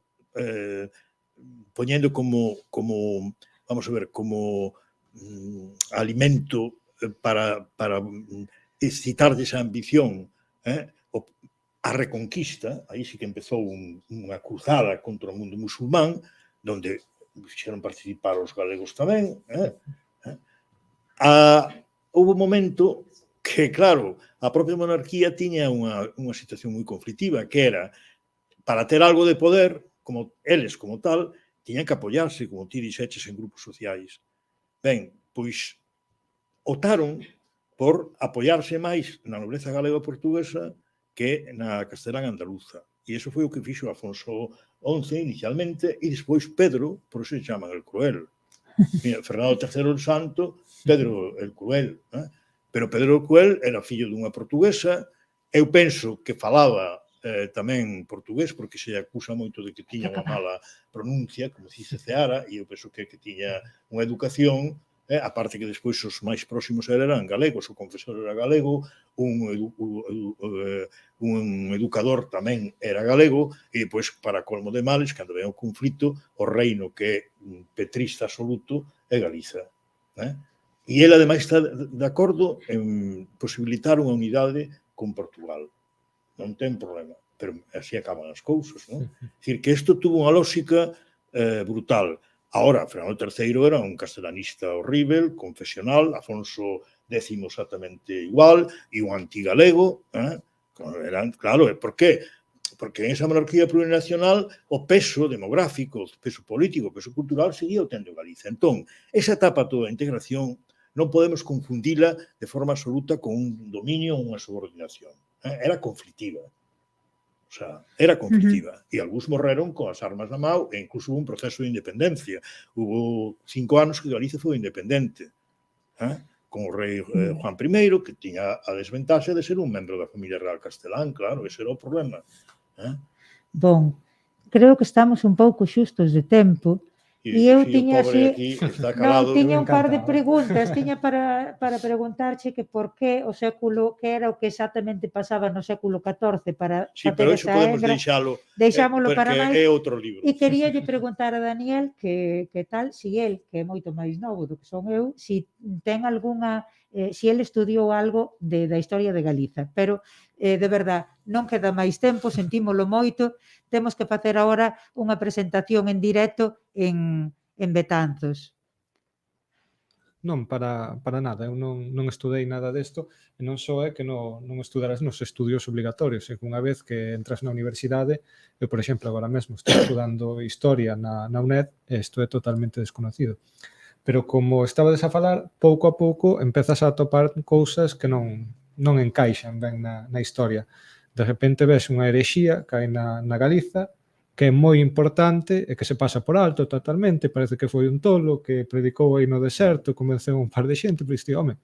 poñendo como vamos a ver, como alimento para excitar esa ambición a reconquista, aí sí que empezou unha cruzada contra o mundo musulmán, donde fixeron participar os galegos tamén. Houve un momento que, claro, a propia monarquía tiña unha situación moi conflictiva, que era, para ter algo de poder, como eles, como tal, tiñan que apoiarse, como ti dixeches, en grupos sociais. Ben, pois, optaron por apoiarse máis na nobreza galega portuguesa que na castelán andaluza. E iso foi o que fixo Afonso XI inicialmente, e despois Pedro, por iso se chaman el Cruel. Fernando III el Santo, Pedro el Cruel. Pero Pedro el Cruel era fillo dunha portuguesa, eu penso que falaba tamén portugués, porque se acusa moito de que tiña unha mala pronuncia, como dice Ceara, e eu penso que tiña unha educación, aparte que despois os máis próximos eran galegos, o confesor era galego, un educador tamén era galego, e depois, para colmo de males, cando ven o conflito, o reino que é petrista absoluto é Galiza. E ele, ademais, está de acordo en posibilitar unha unidade con Portugal. Non ten problema, pero así acaban as cousas, non? É dicir, que isto tuvo unha lógica brutal. Ahora, Fernando III era un castelanista horrível, confesional, Afonso X exactamente igual, e un antigalego. Claro, por qué? Porque en esa monarquía plurinacional o peso demográfico, o peso político, o peso cultural seguía o tendo Galiza. Entón, esa etapa toda de integración non podemos confundila de forma absoluta con un dominio ou unha subordinación. Era conflictiva. O sea, era conflictiva. E algúns morreron coas armas na mão e incluso hubo un proceso de independencia. Hubo 5 anos que Galicia foi independente. Con o rei Juan I, que tiña a desventaxa de ser un membro da familia real castelán, claro, ese era o problema. Bon, creo que estamos un pouco xustos de tempo. E eu tiña así, non, tiña un par de preguntas, tiña para preguntarche que por que o século, que era o que exactamente pasaba no século XIV para facer esa engra. Deixámolo para máis. É outro libro. E queríalle preguntar a Daniel que tal, si el, que é moito máis novo do que son eu, si ten algunha, si el estudiou algo da historia de Galiza, pero de verdad, non queda máis tempo, sentímolo moito, temos que facer agora unha presentación en directo en Betanzos. Non, para nada, eu non estudei nada desto, e non só é que non estudaras nos estudios obligatorios, é que unha vez que entras na universidade, eu, por exemplo, agora mesmo estou estudando Historia na UNED, e isto é totalmente desconocido. Pero como estabades a falar, pouco a pouco empezas a atopar cousas que non encaixan ben na historia. De repente ves unha herexía que hai na Galiza, que é moi importante e que se pasa por alto totalmente, parece que foi un tolo que predicou aí no deserto, convenceu un par de xente, pero isto, home,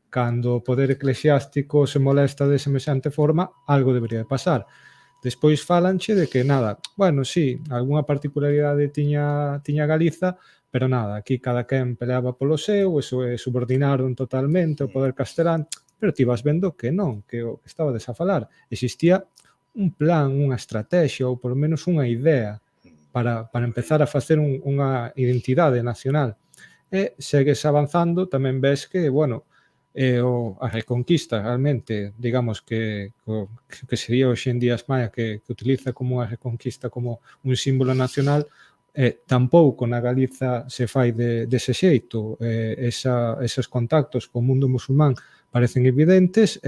cando o poder eclesiástico se molesta de semexante forma, algo debería de pasar. Despois falanche de que nada, bueno, sí, algunha particularidade tiña Galiza, pero nada, aquí cada quen peleaba polo seu, eso subordinaron totalmente o poder castelán, pero ti vas vendo que non, que o que estabades a falar, existía un plan, unha estrategia ou polo menos unha idea para empezar a facer unha identidade nacional. E segues avanzando, tamén ves que, bueno, a reconquista realmente, digamos que sería hoxe en días Maia que utiliza como unha reconquista como un símbolo nacional, tampouco na Galiza se fai dese xeito. Eses contactos co mundo musulmán parecen evidentes,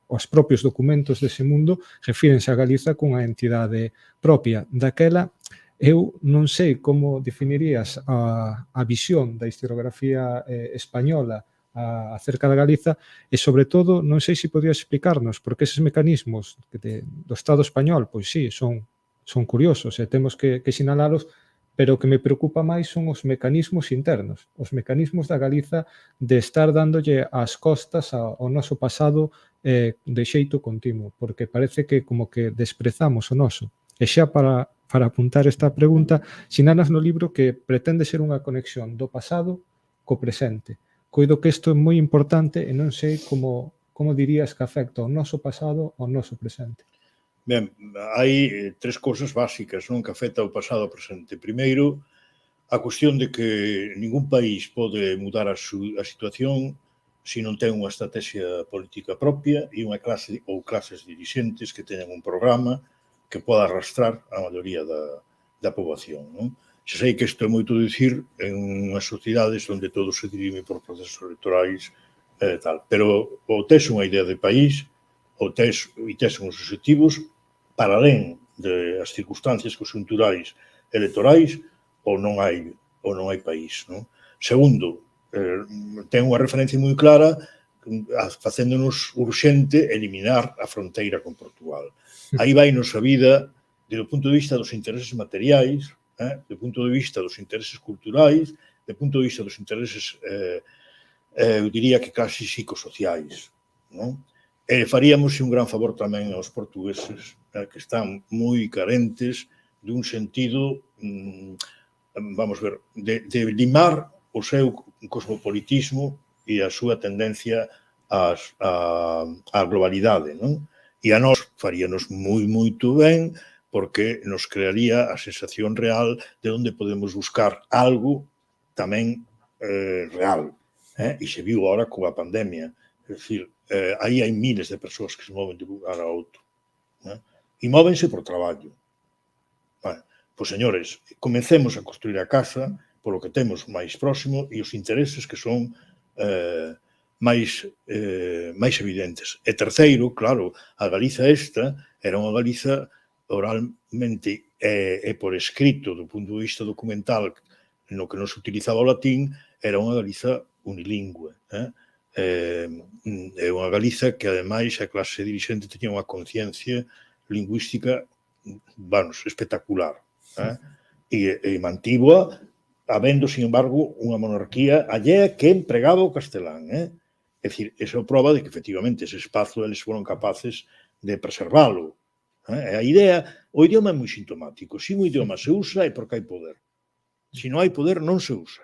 os propios documentos dese mundo refírense a Galiza cunha entidade propia. Daquela Eu non sei como definirías a visión da historiografía española acerca da Galiza e, sobre todo, non sei se podías explicarnos porque eses mecanismos do Estado español, pois sí, son curiosos e temos que sinalalos, pero o que me preocupa máis son os mecanismos internos, os mecanismos da Galiza de estar dándolle as costas ao noso pasado de xeito continuo, porque parece que como que desprezamos o noso. E xa para apuntar esta pregunta, sinalas no libro que pretende ser unha conexión do pasado co presente. Coido que isto é moi importante e non sei como dirías que afecta o noso pasado ao noso presente. Ben, hai tres cousas básicas, non, que afecta o pasado ao presente. Primeiro, a cuestión de que ningún país pode mudar a situación se non ten unha estrategia política propia e unha clase ou clases dirixentes que teñan un programa que poda arrastrar a maioría da poboación, non? Xa sei que isto é moito dicir en unhas sociedades onde todo se dirime por procesos electorais tal, pero ou tes unha idea de país ou tes uns objetivos para alén das circunstancias conxunturais electorais ou non hai país, non? Segundo, ten unha referencia moi clara facéndonos urxente eliminar a fronteira con Portugal. Aí vai nosa vida desde o punto de vista dos intereses materiais, do punto de vista dos intereses culturais, do punto de vista dos intereses, eu diría que casi psicosociais, non? E faríamos un gran favor tamén aos portugueses, que están moi carentes dun sentido, vamos ver, de limar o seu cosmopolitismo e a súa tendencia á globalidade, non? E a nós faríanos moito ben porque nos crearía a sensación real de onde podemos buscar algo tamén real. E se viu agora coa pandemia. É dicir, aí hai miles de persoas que se moven de un lugar a outro. E móvense por traballo. Pois, señores, comencemos a construir a casa polo que temos máis próximo e os intereses que son máis evidentes. E terceiro, claro, a Galiza esta era unha Galiza oralmente e por escrito do punto de vista documental no que non se utilizaba o latín, era unha Galiza unilingüe. É unha Galiza que, ademais, a clase dirixente tiña unha conciencia lingüística, espectacular. E mantívoa, habendo, sin embargo, unha monarquía allea que empregaba o castelán. É dicir, esa é a prova de que, efectivamente, ese espazo eles foron capaces de preservalo. A idea, o idioma é moi sintomático. Se un idioma se usa é porque hai poder. Se non hai poder, non se usa.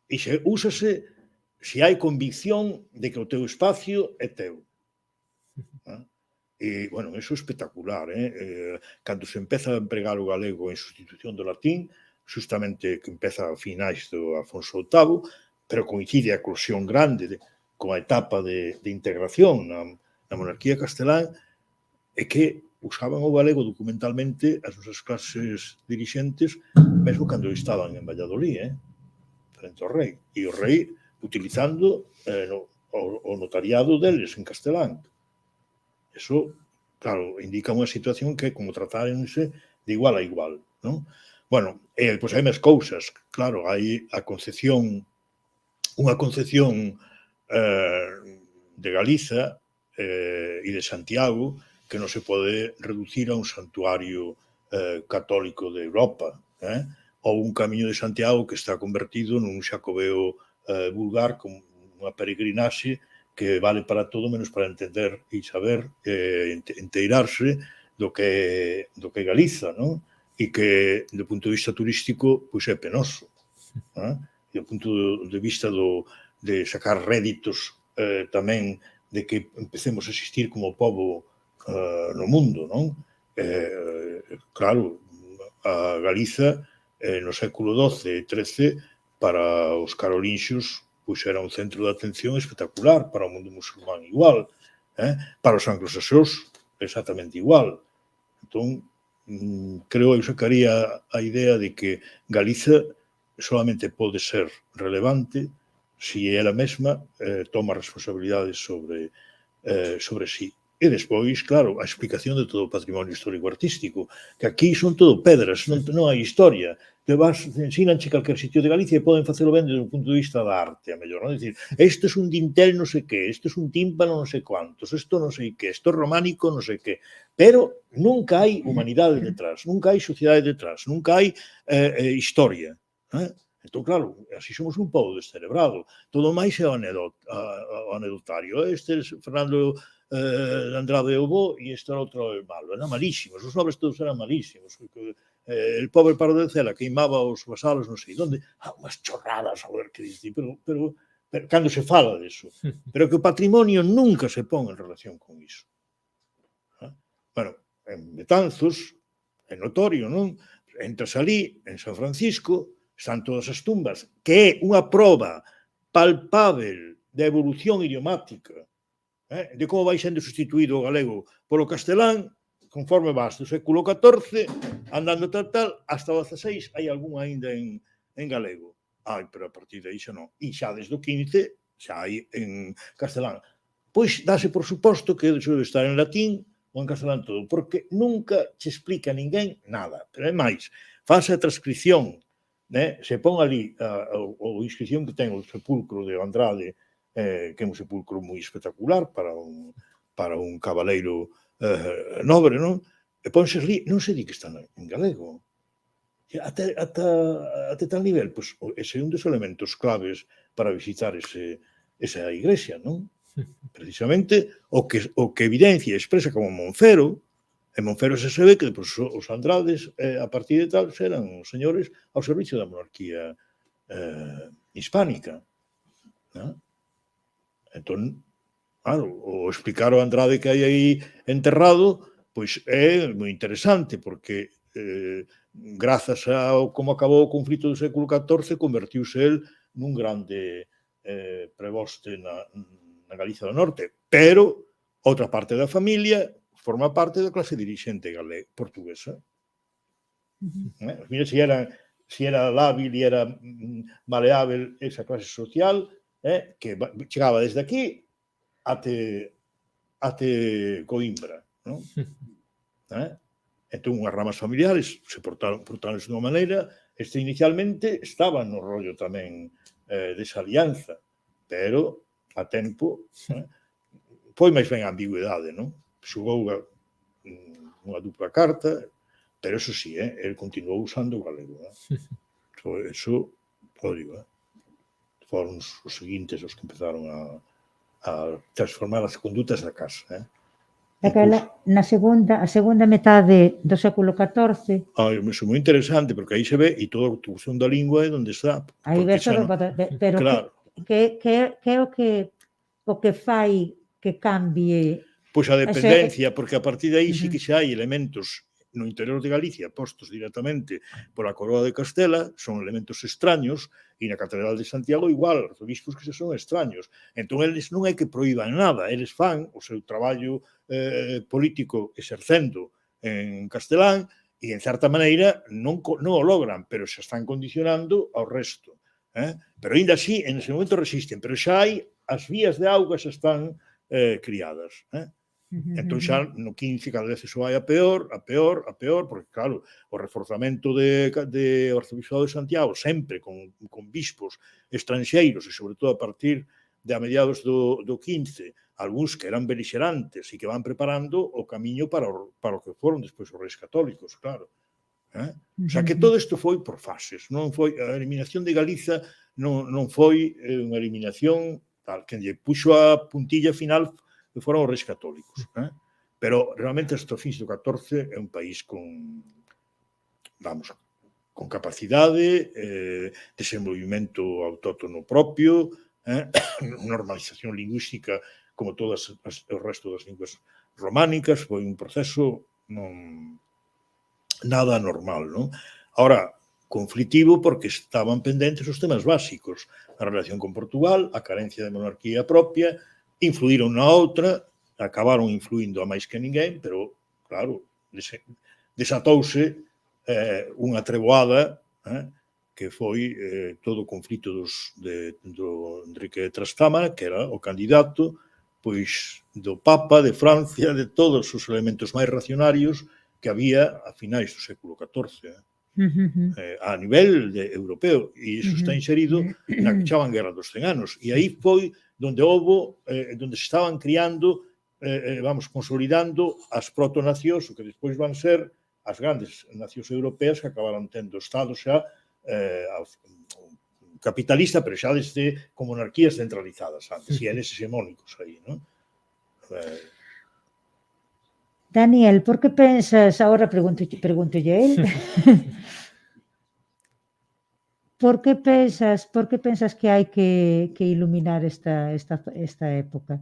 E se úsase se hai convicción de que o teu espacio é teu. E, bueno, eso é espectacular. Cando se empeza a empregar o galego en sustitución do latín, justamente que empeza a finais do Afonso VIII, pero coincide a eclosión grande con a etapa de integración na monarquía castelán, é que usaban o galego documentalmente as nosas clases dirixentes, mesmo cando estaban en Valladolid, frente ao rei. E o rei utilizando o notariado deles en castelán. Eso, claro, indica unha situación que é como tratárense de igual a igual, non? Bueno, pois hai máis cousas. Claro, hai a concepción, unha concepción de Galiza e de Santiago que non se pode reducir a un santuario católico de Europa, ou un camiño de Santiago que está convertido nun xacobeo vulgar con unha peregrinaxe que vale para todo menos para entender e saber enteirarse do que é Galiza, non? E que, do punto de vista turístico, pois é penoso. E do punto de vista de sacar réditos tamén de que empecemos a existir como pobo no mundo, non? Claro, a Galiza no século XII e XIII para os carolinxos pois era un centro de atención espectacular, para o mundo musulmán igual, para os anglosaxóns exactamente igual. Entón, creo que eu sacaría a idea de que Galiza solamente pode ser relevante se ela mesma toma responsabilidades sobre sí. E despois, claro, a explicación de todo o patrimonio histórico-artístico, que aquí son todo pedras, non hai historia. Te vas, ensinanche calquer sitio de Galicia e poden facelo ben desde o punto de vista da arte, a mellor, non? Dicir, isto é un dintel non sei que, isto é un tímpano non sei cuantos, isto non sei que, isto é románico non sei que. Pero nunca hai humanidade detrás, nunca hai sociedade detrás, nunca hai historia. Entón, claro, así somos un pobo descerebrado. Todo máis é o anedotario. Este é Fernando de Andrade o bo e este outro é malo. Eran malísimos, os nobres todos eran malísimos. El pobre Pardo de Cela queimaba os vasalos non sei onde. Unhas chorradas, a ver que dice, pero cando se fala disso. Pero que o patrimonio nunca se pon en relación con iso. Bueno, en Betanzos, é notorio, non? Entras ali, en San Francisco, están todas as tumbas, que é unha proba palpável de evolución idiomática, de como vai sendo sustituído o galego polo castelán, conforme vas do século XIV, andando tal, hasta o XVI hai algún aínda en galego. Pero a partir de aí xa non. E xa desde o XV xa hai en castelán. Pois dáse por suposto que debe estar en latín ou en castelán todo, porque nunca che explica ninguén nada. Pero é máis, fase a transcripción, se pon ali a inscripción que ten o sepulcro de Andrade, que é un sepulcro moi espectacular para un cabaleiro nobre, non? E ponse ali, non se di que están en galego. Até tal nivel, pois, ese é un dos elementos claves para visitar esa iglesia, non? Precisamente o que evidencia e expresa como Monfero, en Monfero se ve que os Andrades, a partir de tal, eran señores ao servicio da monarquía hispánica. Entón, claro, o explicar o Andrade que hai aí enterrado, pois é moi interesante, porque grazas ao como acabou o conflito do século XIV, convertiuse el nun grande preboste na Galiza do Norte, pero outra parte da familia forma parte da clase dirixente portuguesa. Mira, se era lábil e era maleável esa clase social, que chegaba desde aquí até Coimbra, non? Entón, unhas ramas familiares se portaron de unha maneira, inicialmente estaba no rollo tamén desa alianza, pero a tempo foi máis ben a ambigüedade, non? Xugou unha dupla carta, pero eso sí, el continuou usando o galego. Eso, o digo, foron os seguintes os que empezaron a transformar as condutas da casa. Daquela, a segunda metade do século XIV... Iso é moi interesante, porque aí se ve, e toda a construción da lingua é onde está. Aí ves todo, pero que é o que fai que cambie... Pois a dependencia, porque a partir de aí sí que xa hai elementos no interior de Galicia postos directamente pola coroa de Castela, son elementos extraños, e na Catedral de Santiago igual, arzobispos que se son extraños. Entón, eles non é que proíban nada, eles fan o seu traballo político exercendo en castelán e, en certa maneira, non o logran, pero se están condicionando ao resto. Pero, ainda así, en ese momento resisten, pero xa hai, as vías de auga xa están criadas. Entón, xa no 15 cada vez iso vai a peor, porque, claro, o reforzamento do Arzobispado de Santiago, sempre con bispos estranxeiros, e sobre todo a partir de a mediados do 15, algúns que eran belixerantes e que van preparando o camiño para o que foron despois os reis católicos, claro. O sea, que todo isto foi por fases, non foi a eliminación de Galiza, non foi unha eliminación tal, que lle puxo a puntilla final que foron os reis católicos. Pero, realmente, hasta o fins do XIV é un país con capacidade, desenvolvimento autóctono propio, normalización lingüística como todas o resto das linguas románicas, foi un proceso nada normal, non? Ahora, conflitivo porque estaban pendentes os temas básicos, a relación con Portugal, a carencia de monarquía propia, influíron na outra, acabaron influindo a máis que ninguén, pero, claro, desatouse unha treboada que foi todo o conflito do Enrique de Trastámara, que era o candidato pois do Papa, de Francia, de todos os elementos máis racionarios que había a finais do século XIV, a nivel europeo, e iso está inserido na que chaman Guerra dos 100 anos, e aí foi donde onde se estaban criando, consolidando as protonacións, o que despois van ser as grandes nacións europeas que acabaron tendo estados xa capitalista, pero xa desde con monarquías centralizadas antes, e eles hexemónicos aí, non? Daniel, por que pensas, agora pregúntolle a él, por que pensas que hai que iluminar esta época?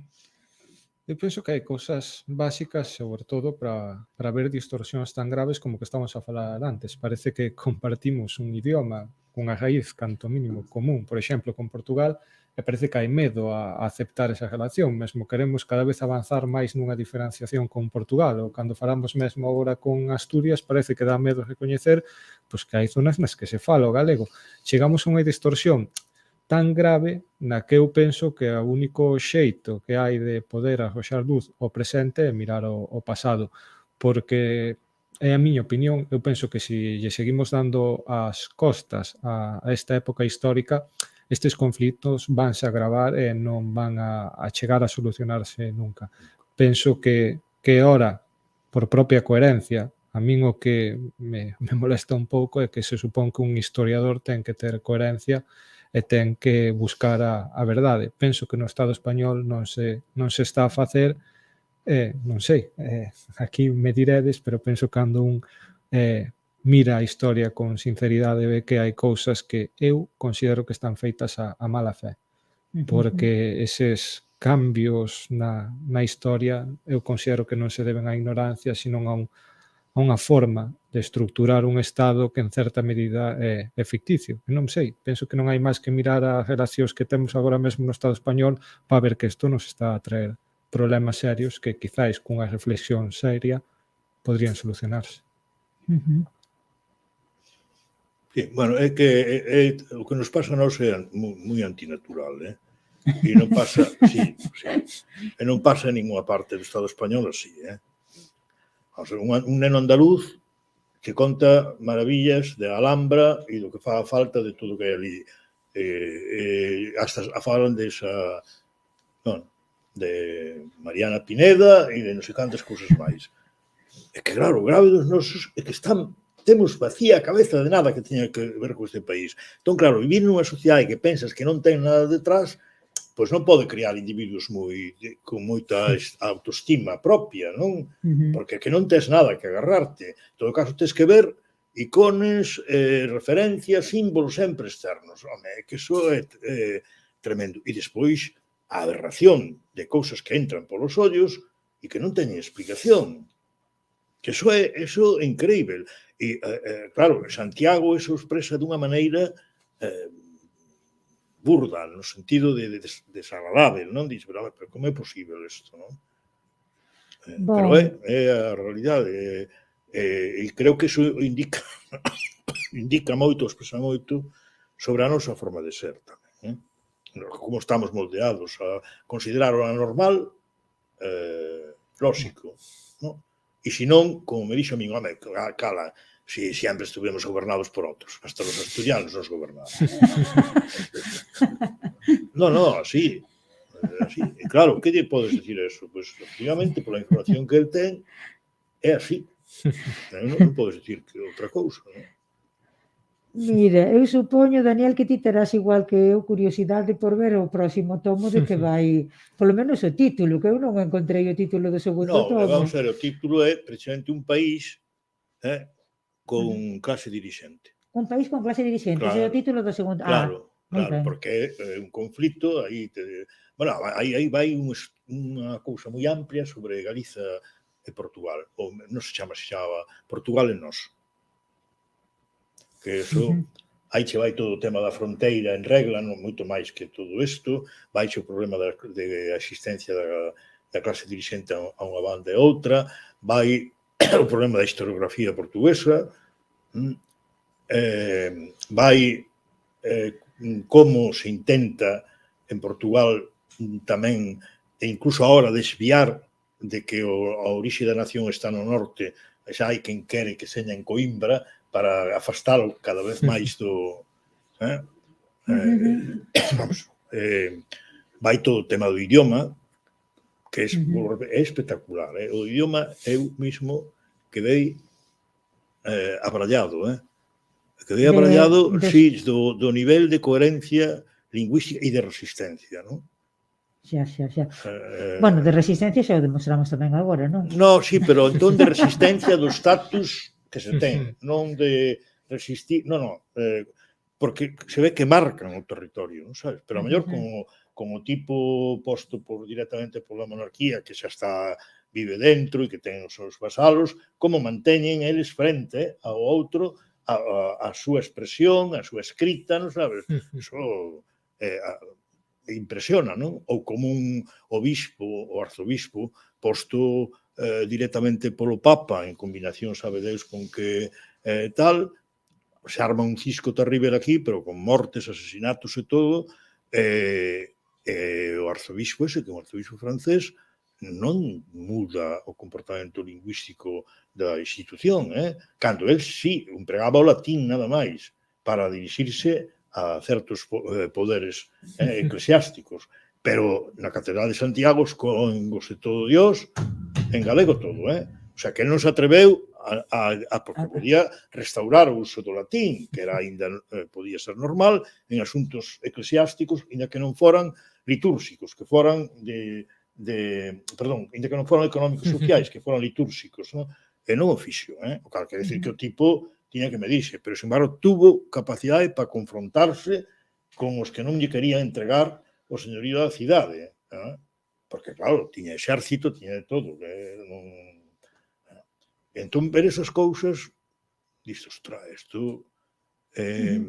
Eu penso que hai cousas básicas, sobre todo, para ver distorsións tan graves como que estamos a falar antes. Parece que compartimos un idioma, unha raíz, canto mínimo, común, por exemplo, con Portugal, e parece que hai medo a aceptar esa relación. Mesmo queremos cada vez avanzar máis nunha diferenciación con Portugal, ou cando falamos mesmo agora con Asturias, parece que dá medo recoñecer pois, que hai zonas nas que se fala o galego. Chegamos a unha distorsión tan grave na que eu penso que o único xeito que hai de poder arroxar luz ao presente é mirar o pasado, porque é a miña opinión, eu penso que se lle seguimos dando as costas a esta época histórica, estes conflitos vanse a agravar e non van a chegar a solucionarse nunca. Penso que ora, por propia coherencia, a min o que me molesta un pouco é que se supón que un historiador ten que ter coherencia e ten que buscar a verdade. Penso que no Estado español non se está a facer, non sei, aquí me diredes, pero penso que cando un mira a historia con sinceridade ve que hai cousas que eu considero que están feitas a mala fe, porque eses cambios na historia eu considero que non se deben á ignorancia, senón a unha forma de estructurar un Estado que en certa medida é ficticio. E non sei, penso que non hai máis que mirar as relacións que temos agora mesmo no Estado español para ver que isto nos está a traer problemas serios que quizáis cunha reflexión seria podrían solucionarse. Sí, bueno, é que o que nos pasa a nós é moi antinatural, e non pasa, sí, e non pasa en ninguna parte do Estado español así, un neno andaluz que conta maravillas de Alhambra e do que fa falta de todo o que hai ali. Hasta falan desa, de Mariana Pineda e de non sei cantas cousas máis. É que, claro, o grave dos nosos é que temos vacía a cabeza de nada que teña que ver con este país. Entón, claro, vivir nunha sociedade que pensas que non ten nada detrás, pois non pode crear individuos con moita autoestima propia, non? Porque que non tes nada que agarrarte. En todo caso, tes que ver icones, referencias, símbolos sempre externos. Home, é que iso é tremendo. E despois, a aberración de cousas que entran polos ollos e que non teñen explicación. Que iso é increíble. E, claro, Santiago iso expresa dunha maneira burda, no sentido de desagradable, non? Dices, pero como é posible isto, non? Pero é a realidade. E creo que iso indica moito, expresa moito sobre a nosa forma de ser tamén. Como estamos moldeados a considerar o anormal lóxico, non? E se non, como me dixo a min, home, cala, si sempre estuvemos gobernados por outros. Hasta os asturianos nos gobernaban. Non, así. E claro, que lle podes dicir eso? Pois, efectivamente, pola información que el ten, é así. Non podes dicir que outra cousa, non? Mira, eu supoño, Daniel, que ti terás igual que eu curiosidade por ver o próximo tomo de que vai, polo menos o título, que eu non encontrei o título do segundo tomo. Non, vamos a ver, o título é precisamente un país con clase dirixente. Un país con clase dirixente, ese é o título do segundo. Claro, porque é un conflito, aí vai unha cousa moi amplia sobre Galiza e Portugal, ou non se chama Portugal e nós. Que eso, aí che vai todo o tema da fronteira en regla, non moito máis que todo isto, vai che o problema de existencia da clase dirixente a unha banda e outra, vai o problema da historiografía portuguesa, vai como se intenta en Portugal tamén e incluso ahora desviar de que a orixe da nación está no norte, xa hai quen quere que seña en Coimbra para afastalo cada vez máis do... Vamos, vai todo o tema do idioma, que é espectacular. O idioma eu mismo quedei abrallado, quedei abrallado, sí, do nivel de coherencia lingüística e de resistencia, non? Xa. Bueno, de resistencia xa o demostramos tamén agora, non? No, sí, pero entón de resistencia do status que se ten, non de resistir, non, porque se ve que marcan o territorio, non sabes? Pero a mellor con o tipo posto directamente pola monarquía, que xa está vive dentro e que ten os seus vasalos, como manteñen eles frente ao outro a súa expresión, a súa escrita, non sabes? Iso impresiona, non? Ou como un obispo ou arzobispo posto directamente polo Papa, en combinación, sabe Deus, con que tal, se arma un cisco terrible aquí, pero con mortes, asesinatos e todo, o arzobispo ese, que é un arzobispo francés, non muda o comportamento lingüístico da institución, cando el sí empregaba o latín nada máis para dirixirse a certos poderes eclesiásticos, pero na Catedral de Santiago escóngose todo Dios en galego todo, O sea, que non se atreveu porque podía restaurar o uso do latín, que era ainda podía ser normal, en asuntos eclesiásticos, ainda que non foran litúrxicos, que foran perdón, ainda que non foran económicos sociais, que foran litúrxicos, non? E non o fixo, O cal quer decir que o tipo tiña que medirse, pero, sin embargo, tuvo capacidade para confrontarse con os que non lle querían entregar o señorío da cidade, porque, claro, tiña exército, tiña de todo. Entón, ver esas cousas, dices, ostra, isto é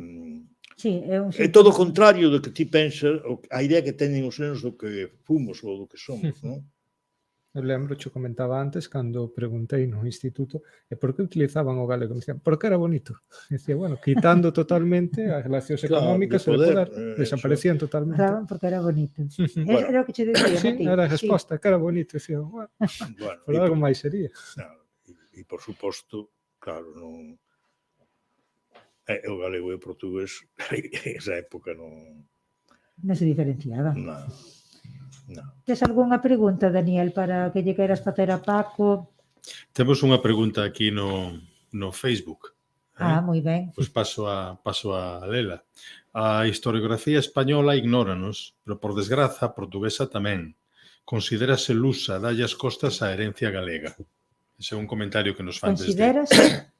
todo o contrario do que ti pensas, a idea que teñen os nenos do que fomos ou do que somos, non? Eu lembro, xo comentaba antes, cando preguntei no instituto por que utilizaban o galego. Me dicían, porque era bonito. Dicía, bueno, quitando totalmente as relacións económicas e de poder, desaparecían totalmente. Claro, porque era bonito. Era o que che decía, sí, era a resposta, que era bonito. Dicía, bueno, por algo máis sería. E, por suposto, claro, non... O galego e o portugués, en esa época non... Non se diferenciaba. Non. Tes algunha pregunta, Daniel, para que lle queiras facer a Paco? Temos unha pregunta aquí no Facebook. Moi ben. Pois paso a lela. A historiografía española ignóranos, pero por desgraza a portuguesa tamén. Considérase lusa, dalle as costas á herencia galega. Ese é un comentario que nos fan desde... Considérase?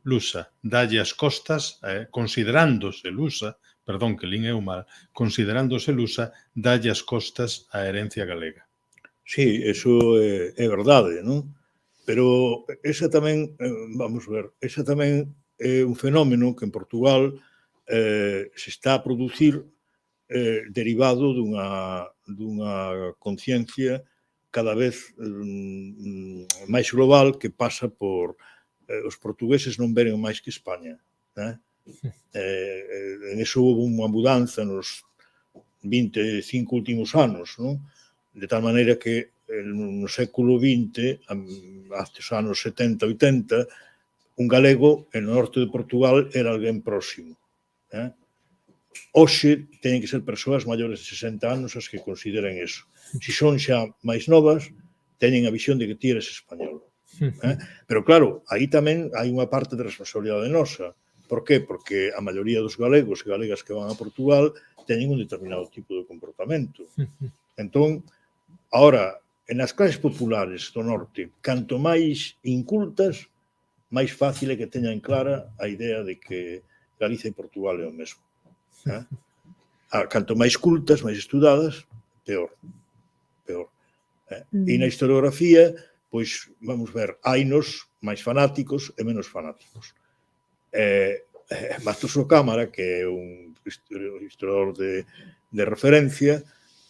Lusa, dalle as costas, considerándose lusa, perdón, que lín eu mal, considerándose lusa, dalle as costas á herencia galega. Sí, eso é verdade, non? Pero esa tamén, vamos ver, esa tamén é un fenómeno que en Portugal se está a producir derivado dunha conciencia cada vez máis global que pasa por os portugueses non veren máis que España. En eso houve unha mudanza nos 25 últimos anos, non? De tal maneira que no século XX, hasta os anos 70, 80, un galego no norte de Portugal era alguén próximo. Hoxe teñen que ser persoas maiores de 60 anos as que consideren eso. Se son xa máis novas, teñen a visión de que ti eres español. Pero claro, aí tamén hai unha parte de responsabilidade nosa. Por qué? Porque a maioría dos galegos e galegas que van a Portugal teñen un determinado tipo de comportamento. Entón, ahora, nas clases populares do norte, canto máis incultas, máis fácil é que teñan clara a idea de que Galicia e Portugal é o mesmo. Canto máis cultas, máis estudadas, peor. E na historiografía, pois, vamos ver, hainos máis fanáticos e menos fanáticos. Matoso Cámara, que é un historiador de referencia,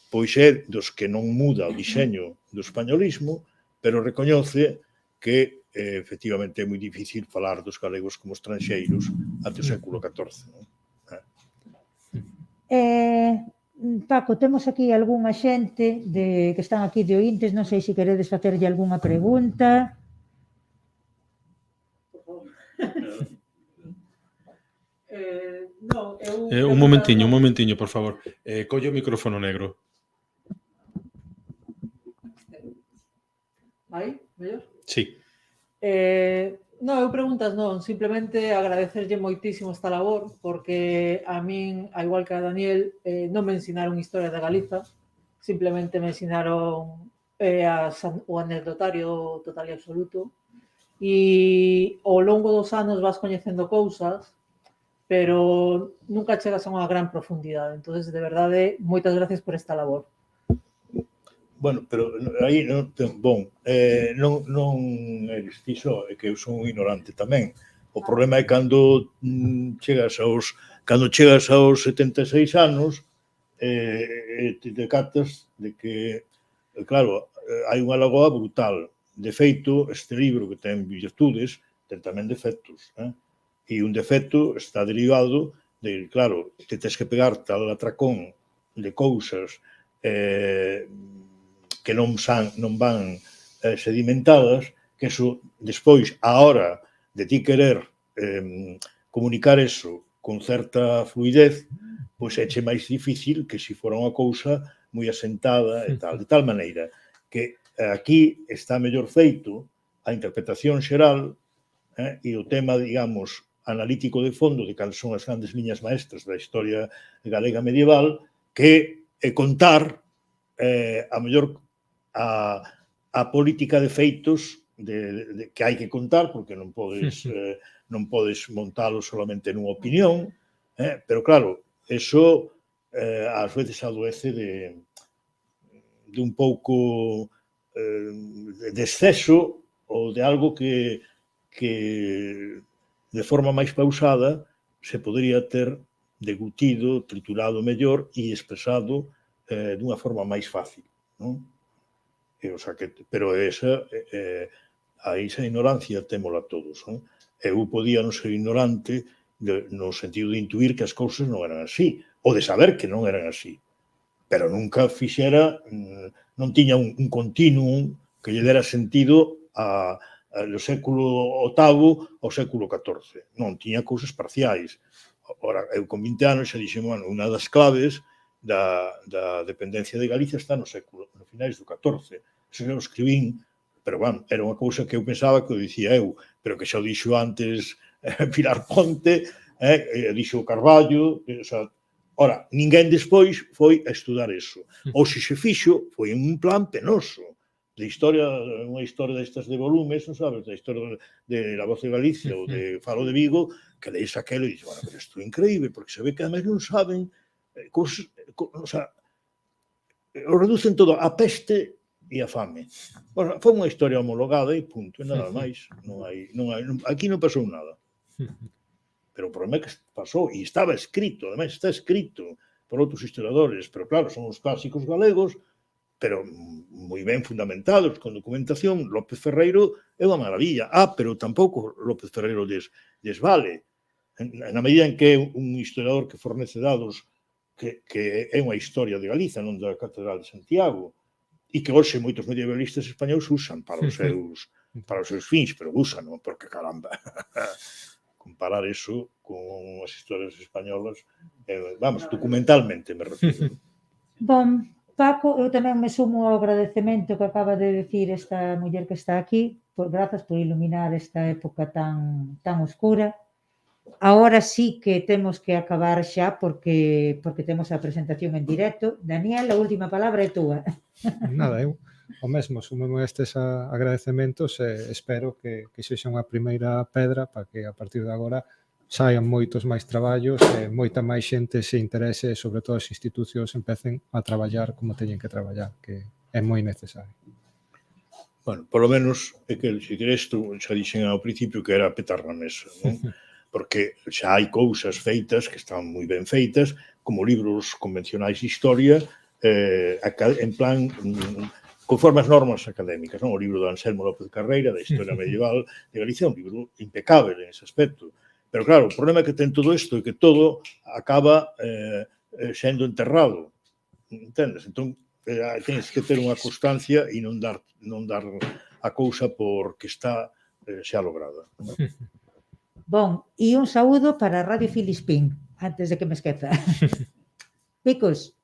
pois é dos que non muda o diseño do españolismo, pero recoñece que efectivamente é moi difícil falar dos galegos como estranxeiros até o século XIV. Paco, temos aquí algunha xente que están aquí de ointes, non sei se queredes facerlle algunha pregunta. Un momentiño, por favor. Colle o micrófono negro. Aí, mellor? Sí. Non, eu preguntas non, simplemente agradecerlle moitísimo esta labor, porque a min, a igual que a Daniel, non me ensinaron historia de Galiza, simplemente me ensinaron o anecdotario total e absoluto, e ao longo dos anos vas coñecendo cousas, pero nunca chegas a unha gran profundidade. Entonces, de verdade, moitas gracias por esta labor. Bueno, pero aí non, non eres ti só, é que eu son un ignorante tamén. O problema é cando chegas aos 76 anos te decatas de que, claro, hai unha lagoa brutal. De feito, este libro que ten virtudes ten tamén defectos, e un defecto está derivado de, claro, que tens que pegarte al atracón de cousas que non van sedimentadas, que eso, despois, a hora de ti querer comunicar eso con certa fluidez, pois éche máis difícil que se fora unha cousa moi asentada e tal, de tal maneira que aquí está mellor feito a interpretación xeral e o tema, digamos, analítico de fondo de cales son as grandes liñas maestras da historia galega medieval, que contar a mellor a política de feitos que hai que contar, porque non podes montalo solamente nunha opinión, pero claro, eso ás veces adoece de un pouco de exceso ou de algo que de forma máis pausada se podría ter deglutido, triturado mellor e expresado dunha forma máis fácil, non? Pero esa ignorancia témola todos. Eu podía non ser ignorante no sentido de intuir que as cousas non eran así, ou de saber que non eran así. Pero nunca fixera, non tiña un continuum que lle dera sentido ao século VIII ao século XIV. Non, tiña cousas parciais. Ora, eu con 20 anos xa dixen, bueno, unha das claves da dependencia de Galicia está no finais do XIV. Eso eu escribín, pero, bueno, era unha cousa que eu pensaba que o dicía eu, pero que xa o dixo antes Pilar Ponte, dixo Carballo, ora, ninguén despois foi a estudar eso. Ou se se fixo, foi en un plan penoso. De historia, unha historia destas de volumes, non sabes, da historia de La Voz de Galicia ou de Faro de Vigo, que leis aquelo e dices, bueno, pero isto é increíble, porque se ve que ademais non saben cousas, o sea, o reducen todo a peste e a fame. Bueno, foi unha historia homologada e punto, e nada máis. Aquí non pasou nada. Pero o problema é que pasou, e estaba escrito, ademais está escrito por outros historiadores, pero claro, son os clásicos galegos, pero moi ben fundamentados, con documentación. López Ferreiro é unha maravilla. Pero tampouco López Ferreiro lles vale. Na medida en que é un historiador que fornece dados que é unha historia de Galiza, non da Catedral de Santiago, e que hoxe moitos medievalistas españoles usan para os seus fins, pero usan, non? Porque, caramba, comparar eso con as historias españolas, vamos, documentalmente me refiro. Bon, Paco, eu tamén me sumo ao agradecemento que acaba de decir esta muller que está aquí, grazas por iluminar esta época tan oscura. Agora sí que temos que acabar xa porque temos a presentación en directo. Daniel, a última palabra é túa. Nada, eu o mesmo, sumo estes agradecementos e espero que sexa unha primeira pedra para que a partir de agora saian moitos máis traballos e moita máis xente se interese, sobre todo as institucións empecen a traballar como teñen que traballar, que é moi necesario. Bueno, polo menos é que, se queres, xa dixen ao principio que era petar na mesa, non? Porque xa hai cousas feitas que están moi ben feitas, como libros convencionais de historia, en plan, conforme as normas académicas, non? O libro de Anselmo López Carreira, da Historia Medieval de Galicia, é un libro impecável en ese aspecto. Pero claro, o problema que ten todo isto é que todo acaba sendo enterrado. entendes? Entón, tens que ter unha constancia e non dar a cousa porque está xa lograda. Bon, e un saúdo para Radio Filispín, antes de que me esqueza. Picos.